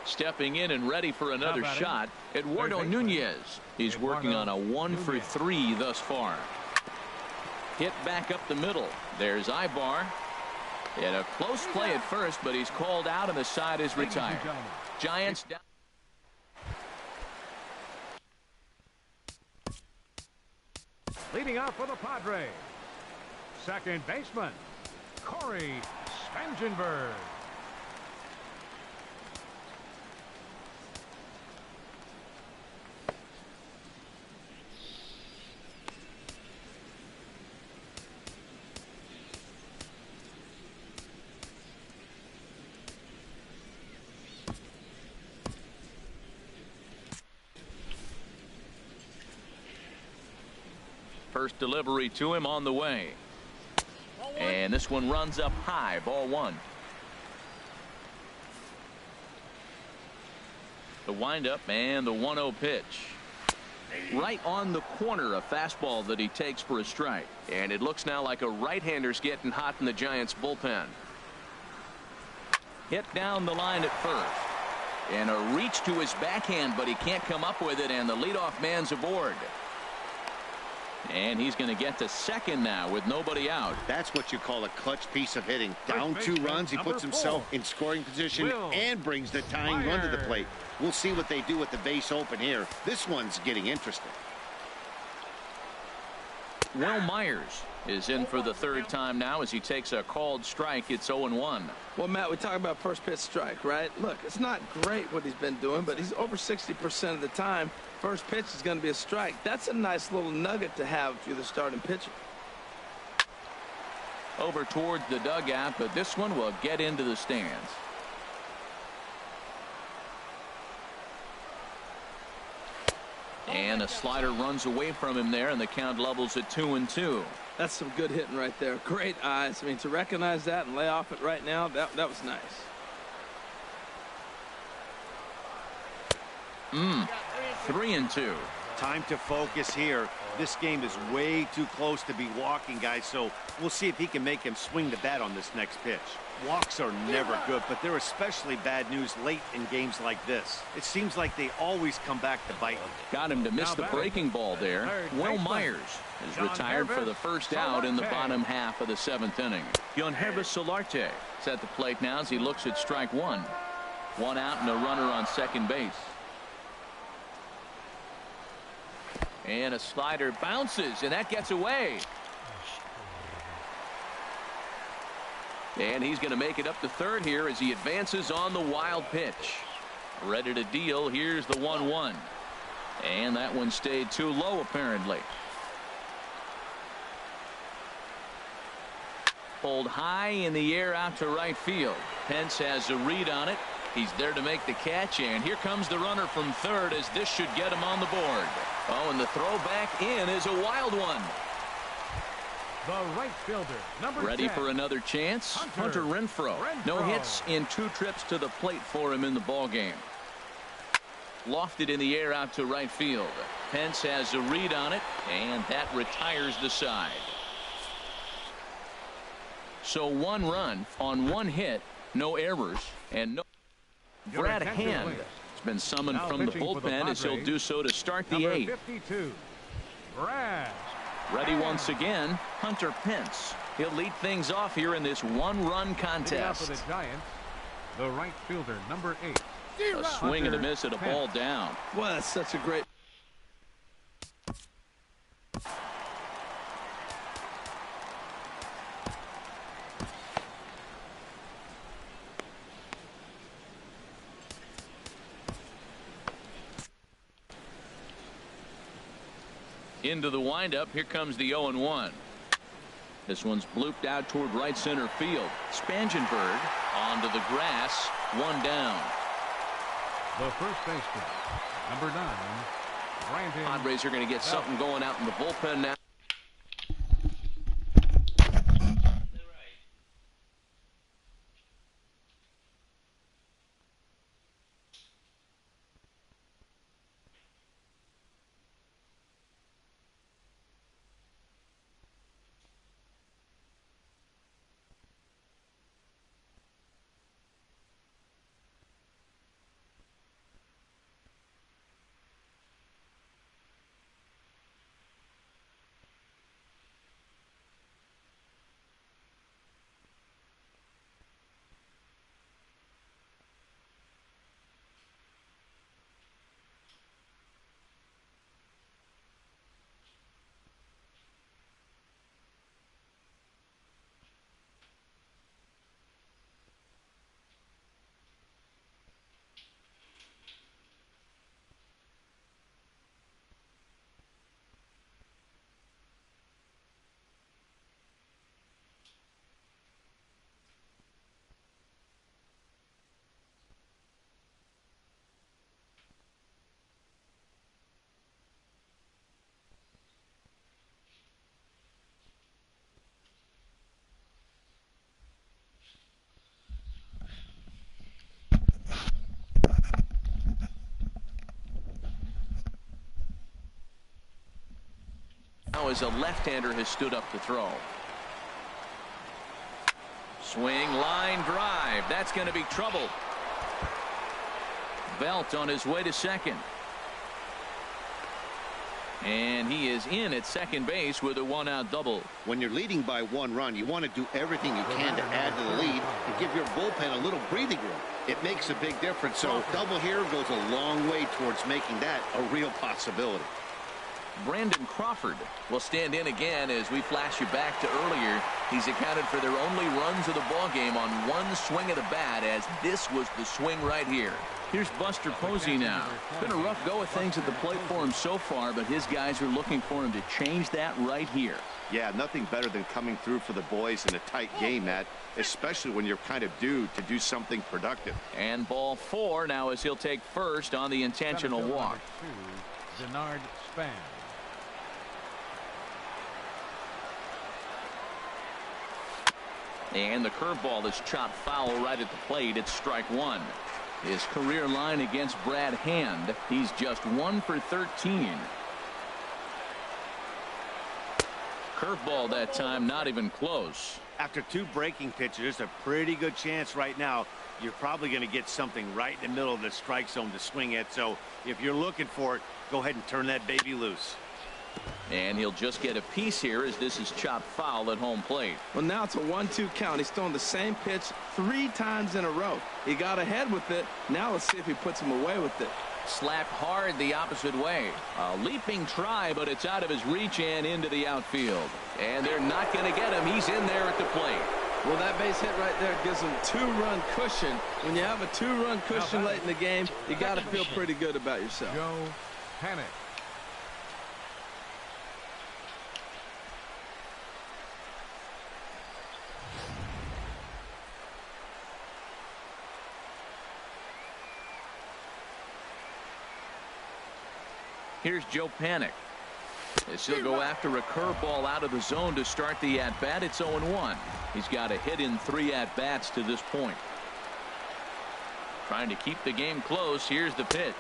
Stepping in and ready for another shot, Eduardo Nunez. He's working on a 1 for 3 thus far. Hit back up the middle. There's Ibar. And a close play at first, but he's called out and the side is retired. Giants down. Leading off for the Padres. Second baseman, Corey Spangenberg. First delivery to him on the way. And this one runs up high. Ball 1. The windup and the 1-0 pitch. Right on the corner, a fastball that he takes for a strike. And it looks now like a right-hander's getting hot in the Giants bullpen. Hit down the line at first. And a reach to his backhand, but he can't come up with it, and the leadoff man's aboard. And he's going to get to second now with nobody out. That's what you call a clutch piece of hitting. Down 2 runs, he puts himself in scoring position and brings the tying run to the plate. We'll see what they do with the base open here. This one's getting interesting. Will Myers is in for the 3rd time now as he takes a called strike. It's 0-1. Well, Matt, we talk about first pitch strike, right? Look, it's not great what he's been doing, but he's over 60% of the time. First pitch is going to be a strike. That's a nice little nugget to have if you're the starting pitcher. Over towards the dugout, but this one will get into the stands. And a slider runs away from him there, and the count levels at 2-2. That's some good hitting right there. Great eyes. I mean, to recognize that and lay off it right now, that was nice. 3-2. Time to focus here. This game is way too close to be walking, guys, so we'll see if he can make him swing the bat on this next pitch. Walks are never good, but they're especially bad news late in games like this. It seems like they always come back to bite. Got him to miss the breaking ball there. Will Myers is retired for the first out in the bottom half of the 7th inning. Yonhervis Solarte is at the plate now as he looks at strike one. One out and a runner on second base. And a slider bounces, and that gets away. And he's going to make it up to third here as he advances on the wild pitch. Ready to deal. Here's the 1-1. And that one stayed too low, apparently. Pulled high in the air out to right field. Pence has a read on it. He's there to make the catch, and here comes the runner from third as this should get him on the board. Oh, and the throw back in is a wild one. The right fielder, number Ready 10. for another chance? Hunter Renfroe. No hits in 2 trips to the plate for him in the ball game. Lofted in the air out to right field. Pence has a read on it, and that retires the side. So 1 run on 1 hit, no errors, and no. Brad Hand has been summoned Now from the pitching for the bullpen as he'll Padres, do so to start the number 8th. 52, Brad. Ready once again, Hunter Pence. He'll lead things off here in this 1-run Leading off contest. for the Giants, the right fielder, number 8. A swing and a miss at a ball down. Well, that's such a great. Into the windup. Here comes the 0-1. This one's blooped out toward right center field. Spangenberg onto the grass. 1 down. The first baseman, number 9, Brandon. Padres are going to get something going out in the bullpen now. Now as a left-hander has stood up to throw. Swing, line drive. That's going to be trouble. Belt on his way to second. And he is in at second base with a 1-out double. When you're leading by 1 run, you want to do everything you can to add to the lead and give your bullpen a little breathing room. It makes a big difference, so double here goes a long way towards making that a real possibility. Brandon Crawford will stand in again as we flash you back to earlier. He's accounted for their only runs of the ball game on 1 swing of the bat, as this was the swing right here. Here's Buster Posey now. It's been a rough go of things at the plate for him so far, but his guys are looking for him to change that right here. Yeah, nothing better than coming through for the boys in a tight game, Matt, especially when you're kind of due to do something productive. And ball 4 now as he'll take first on the intentional walk. Denard Span. And the curveball is chopped foul right at the plate. It's strike 1. His career line against Brad Hand, he's just 1 for 13. Curveball that time, not even close. After 2 breaking pitches, there's a pretty good chance right now you're probably going to get something right in the middle of the strike zone to swing at. So if you're looking for it, go ahead and turn that baby loose. And he'll just get a piece here as this is chopped foul at home plate. Well, now it's a 1-2 count. He's thrown the same pitch 3 times in a row. He got ahead with it. Now let's see if he puts him away with it. Slapped hard the opposite way. A leaping try, but it's out of his reach and into the outfield. And they're not going to get him. He's in there at the plate. Well, that base hit right there gives him 2-run cushion. When you have a 2-run cushion late in the game, you got to feel pretty good about yourself. Joe Panic. Here's Joe Panic. He'll go after a curveball out of the zone to start the at-bat. It's 0-1. He's got a hit in 3 at-bats to this point. Trying to keep the game close. Here's the pitch.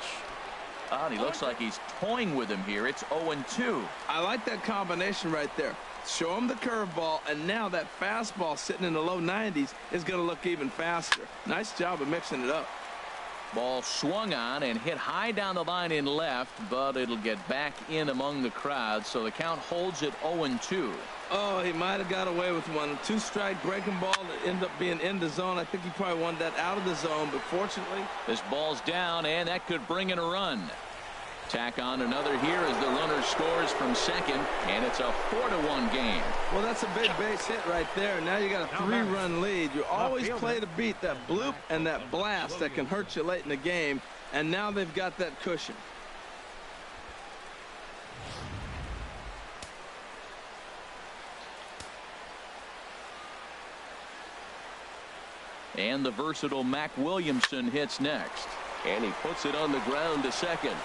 And he looks like he's toying with him here. It's 0-2. I like that combination right there. Show him the curveball, and now that fastball sitting in the low 90s is going to look even faster. Nice job of mixing it up. Ball swung on and hit high down the line in left, but it'll get back in among the crowd, so the count holds at 0-2. Oh, he might have got away with one. 2-strike breaking ball that ended up being in the zone. I think he probably wanted that out of the zone, but fortunately. This ball's down, and that could bring in a run. Tack on another here as the runner scores from second, and it's a 4-1 game. Well, that's a big base hit right there. Now you got a 3-run lead. You always play to beat that bloop and that blast that can hurt you late in the game, and now they've got that cushion. And the versatile Mac Williamson hits next, and he puts it on the ground to second.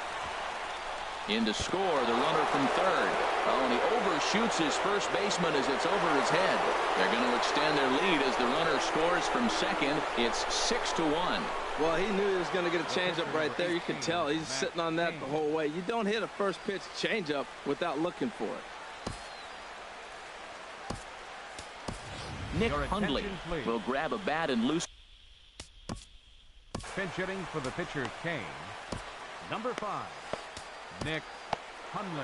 In to score, the runner from third. Oh, and he overshoots his first baseman as it's over his head. They're going to extend their lead as the runner scores from second. It's 6-1. Well, he knew he was going to get a changeup right there. You could tell he's sitting on that the whole way. You don't hit a first pitch changeup without looking for it. Nick Hundley will grab a bat and loose. Pinch hitting for the pitcher, Kane. Number 5. Nick Hundley.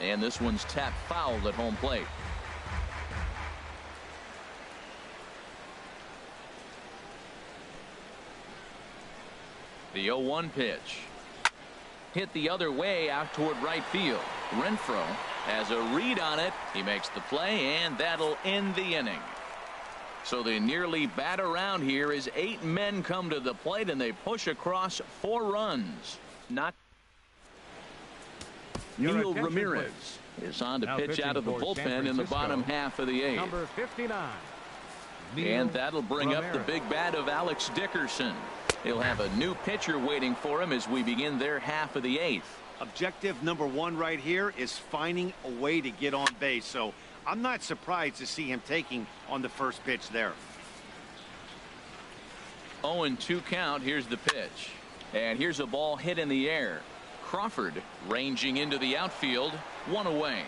And this one's tapped foul at home plate. The 0-1 pitch. Hit the other way out toward right field. Renfroe has a read on it. He makes the play, and that'll end the inning. So they nearly bat around here as 8 men come to the plate, and they push across 4 runs. Not Neil Ramirez is on to pitch out of the bullpen in the bottom half of the 8th. Number 59. And that'll bring up the big bat of Alex Dickerson. He'll have a new pitcher waiting for him as we begin their half of the 8th. Objective number 1 right here is finding a way to get on base. So I'm not surprised to see him taking on the first pitch there. 0-2 count. Here's the pitch. And here's a ball hit in the air. Crawford ranging into the outfield. 1 away.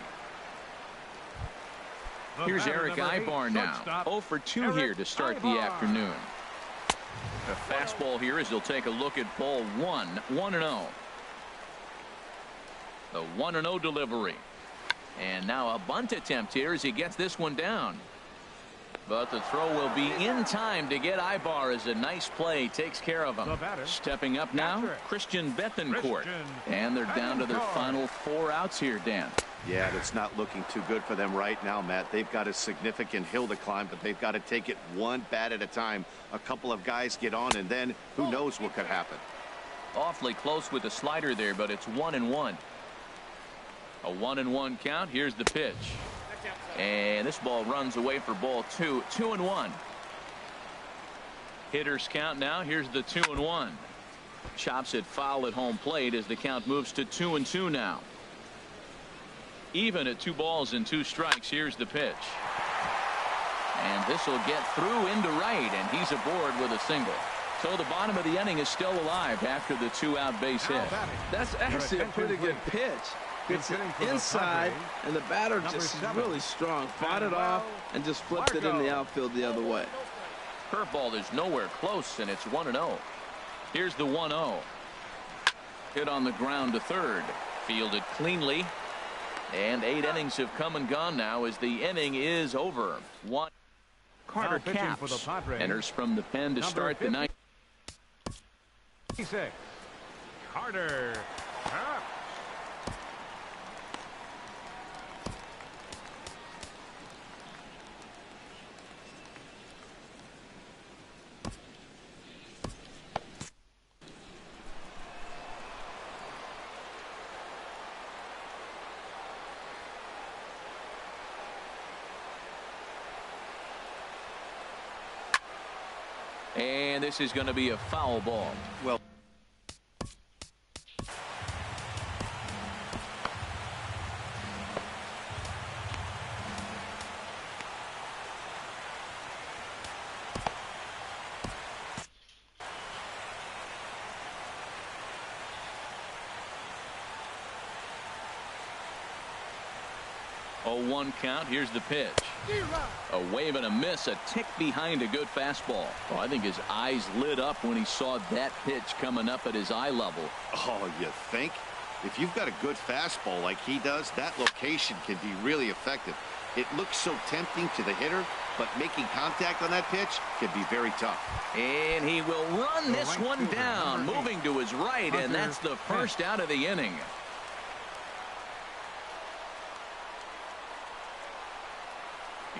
Here's Eric Ibar now. 0 for 2 here to start the afternoon. A fastball here as he'll take a look at ball 1. 1-0. The 1-0 delivery. And now a bunt attempt here as he gets this one down. But the throw will be in time to get Ibar as a nice play takes care of him. Stepping up now, Christian Bethancourt. And they're down to their final 4 outs here, Dan. Yeah, that's not looking too good for them right now, Matt. They've got a significant hill to climb, but they've got to take it one bat at a time. A couple of guys get on, and then who knows what could happen. Awfully close with the slider there, but it's 1-1. A 1-1 count. Here's the pitch. And this ball runs away for ball 2. 2-1. Hitters count now. Here's the 2-1. Chops it foul at home plate as the count moves to 2-2 now. Even at 2 balls and 2 strikes. Here's the pitch. And this will get through into right, and he's aboard with a single. So the bottom of the inning is still alive after the 2-out base hit. That's actually a pretty good pitch. It's inside, and the batter just really strong. Fought it off and just flipped it in the outfield the other way. Curveball is nowhere close, and it's 1-0. Here's the 1-0. Hit on the ground to third. Fielded cleanly. And 8 innings have come and gone now as the inning is over. Carter Capps enters from the pen to start the ninth. 56. Carter Capps. And this is going to be a foul ball. Well, Oh, 1 count. Here's the pitch. A wave and a miss, a tick behind a good fastball. Oh, I think his eyes lit up when he saw that pitch coming up at his eye level. oh, you think? If you've got a good fastball like he does, that location can be really effective. It looks so tempting to the hitter, but making contact on that pitch can be very tough. And he will run this one down, moving to his right, and that's the first out of the inning.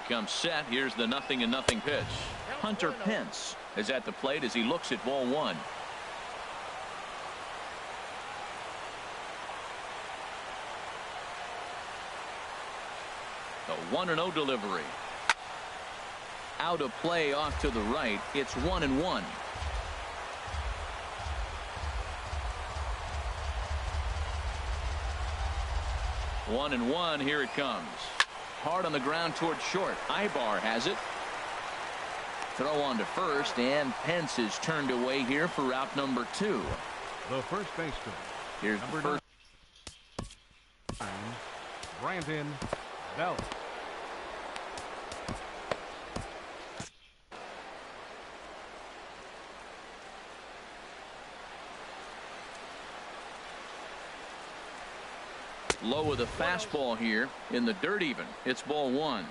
Comes set. Here's the 0-0 pitch. Hunter Pence is at the plate as he looks at ball 1. The 1-0 delivery. Out of play off to the right. It's 1-1. One and one. Here it comes. Hard on the ground toward short. Ibar has it. Throw on to first, and Pence is turned away here for route number 2. The first baseman. Here's number the first. 9, Brandon Belt. Low with a fastball here in the dirt even. It's ball 1.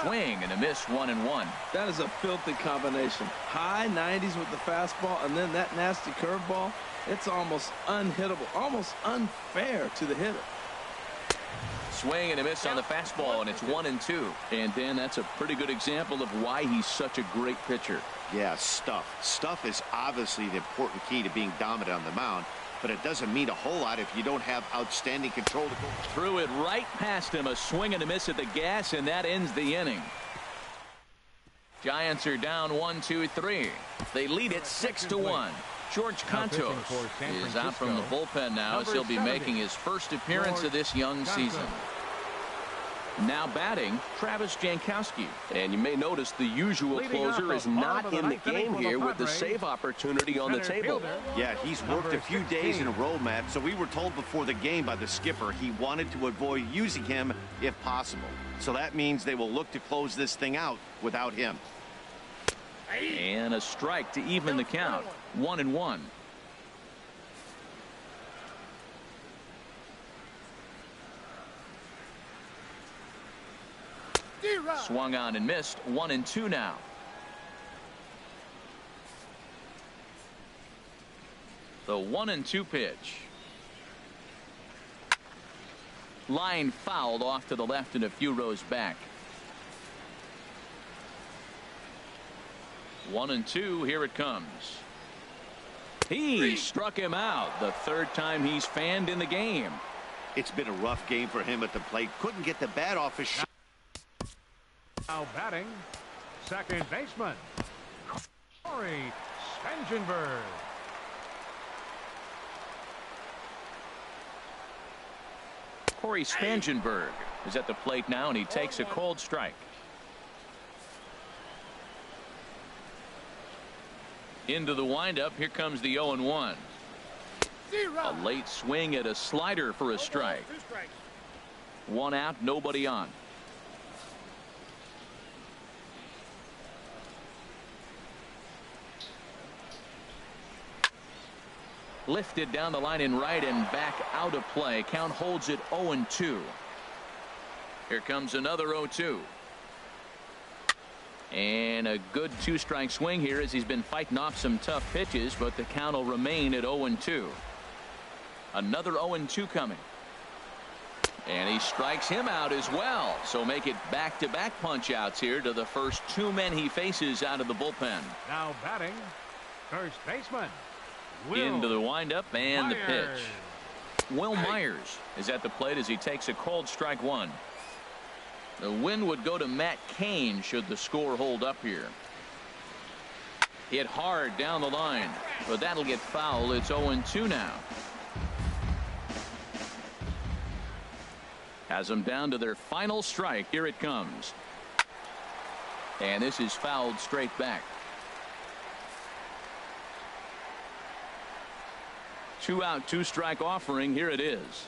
Swing and a miss, 1-1. That is a filthy combination. High 90s with the fastball and then that nasty curveball. It's almost unhittable, almost unfair to the hitter. Swing and a miss on the fastball, and it's 1-2. And Dan, that's a pretty good example of why he's such a great pitcher. Yeah, stuff. Stuff is obviously the important key to being dominant on the mound, but it doesn't mean a whole lot if you don't have outstanding control to go. Threw it right past him. A swing and a miss at the gas, and that ends the inning. Giants are down 1-2-3. They lead it 6-1. George Cantos is out from the bullpen now as he'll be making his first appearance of this young season. Now batting, Travis Jankowski. And you may notice the usual closer is not in the game here with the save opportunity on the table. Yeah, he's worked a few days in a row, Matt, so we were told before the game by the skipper he wanted to avoid using him if possible. So that means they will look to close this thing out without him. And a strike to even the count. 1-1. Swung on and missed. 1-2 now. The 1-2 pitch. Line fouled off to the left and a few rows back. 1-2. Here it comes. He struck him out. The third time he's fanned in the game. It's been a rough game for him at the plate. Couldn't get the bat off his shot. Now batting, second baseman Corey Spangenberg. Corey Spangenberg is at the plate now, and he takes a cold strike. Into the windup. Here comes the 0-1. A late swing at a slider for a strike. 1 out, nobody on. Lifted down the line in right and back out of play. Count holds it 0-2. Here comes another 0-2. And a good 2-strike swing here as he's been fighting off some tough pitches, but the count will remain at 0-2. Another 0-2 coming. And he strikes him out as well. So make it back-to-back punch-outs here to the first 2 men he faces out of the bullpen. Now batting, first baseman. Into the windup and the pitch. Will Myers is at the plate as he takes a cold strike 1. The win would go to Matt Cain should the score hold up here. Hit hard down the line, but that'll get foul. It's 0-2 now. Has them down to their final strike. Here it comes. And this is fouled straight back. 2 out, 2-strike offering. Here it is.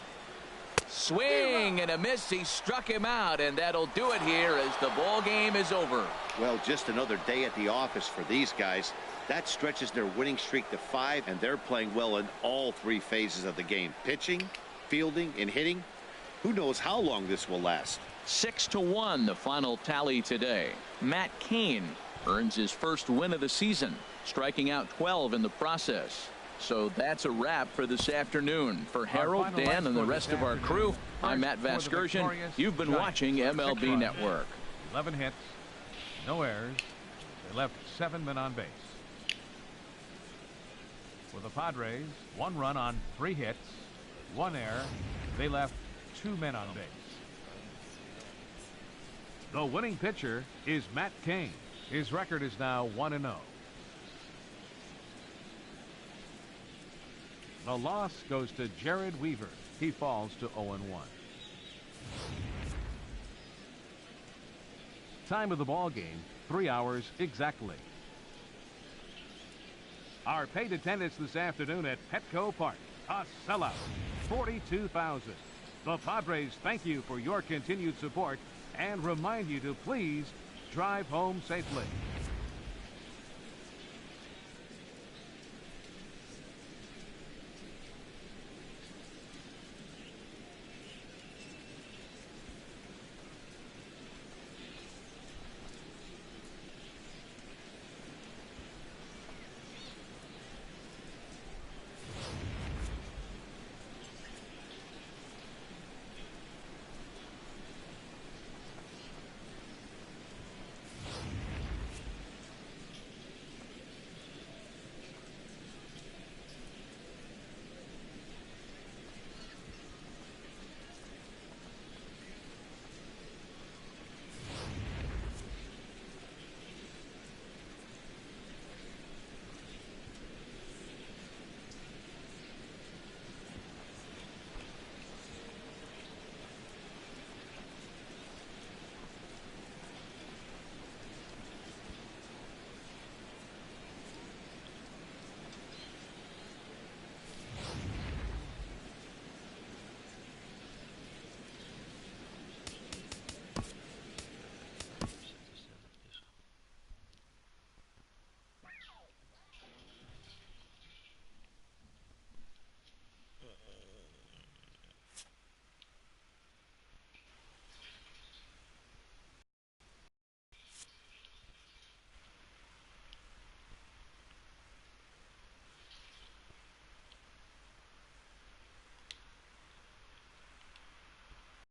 Swing and a miss. He struck him out, and that'll do it here as the ball game is over. Well, just another day at the office for these guys. That stretches their winning streak to 5, and they're playing well in all 3 phases of the game. Pitching, fielding, and hitting. Who knows how long this will last. 6-1 the final tally today. Matt Cain earns his first win of the season, striking out 12 in the process. So that's a wrap for this afternoon. For Harold, Dan, and the rest of our crew, I'm Matt Vasgersian. You've been watching MLB Network. 11 hits, no errors. They left 7 men on base. For the Padres, 1 run on 3 hits, 1 error. They left 2 men on base. The winning pitcher is Matt Cain. His record is now 1-0. The loss goes to Jared Weaver. He falls to 0-1. Time of the ball game, 3 hours exactly. Our paid attendance this afternoon at Petco Park, a sellout, 42,000. The Padres thank you for your continued support and remind you to please drive home safely.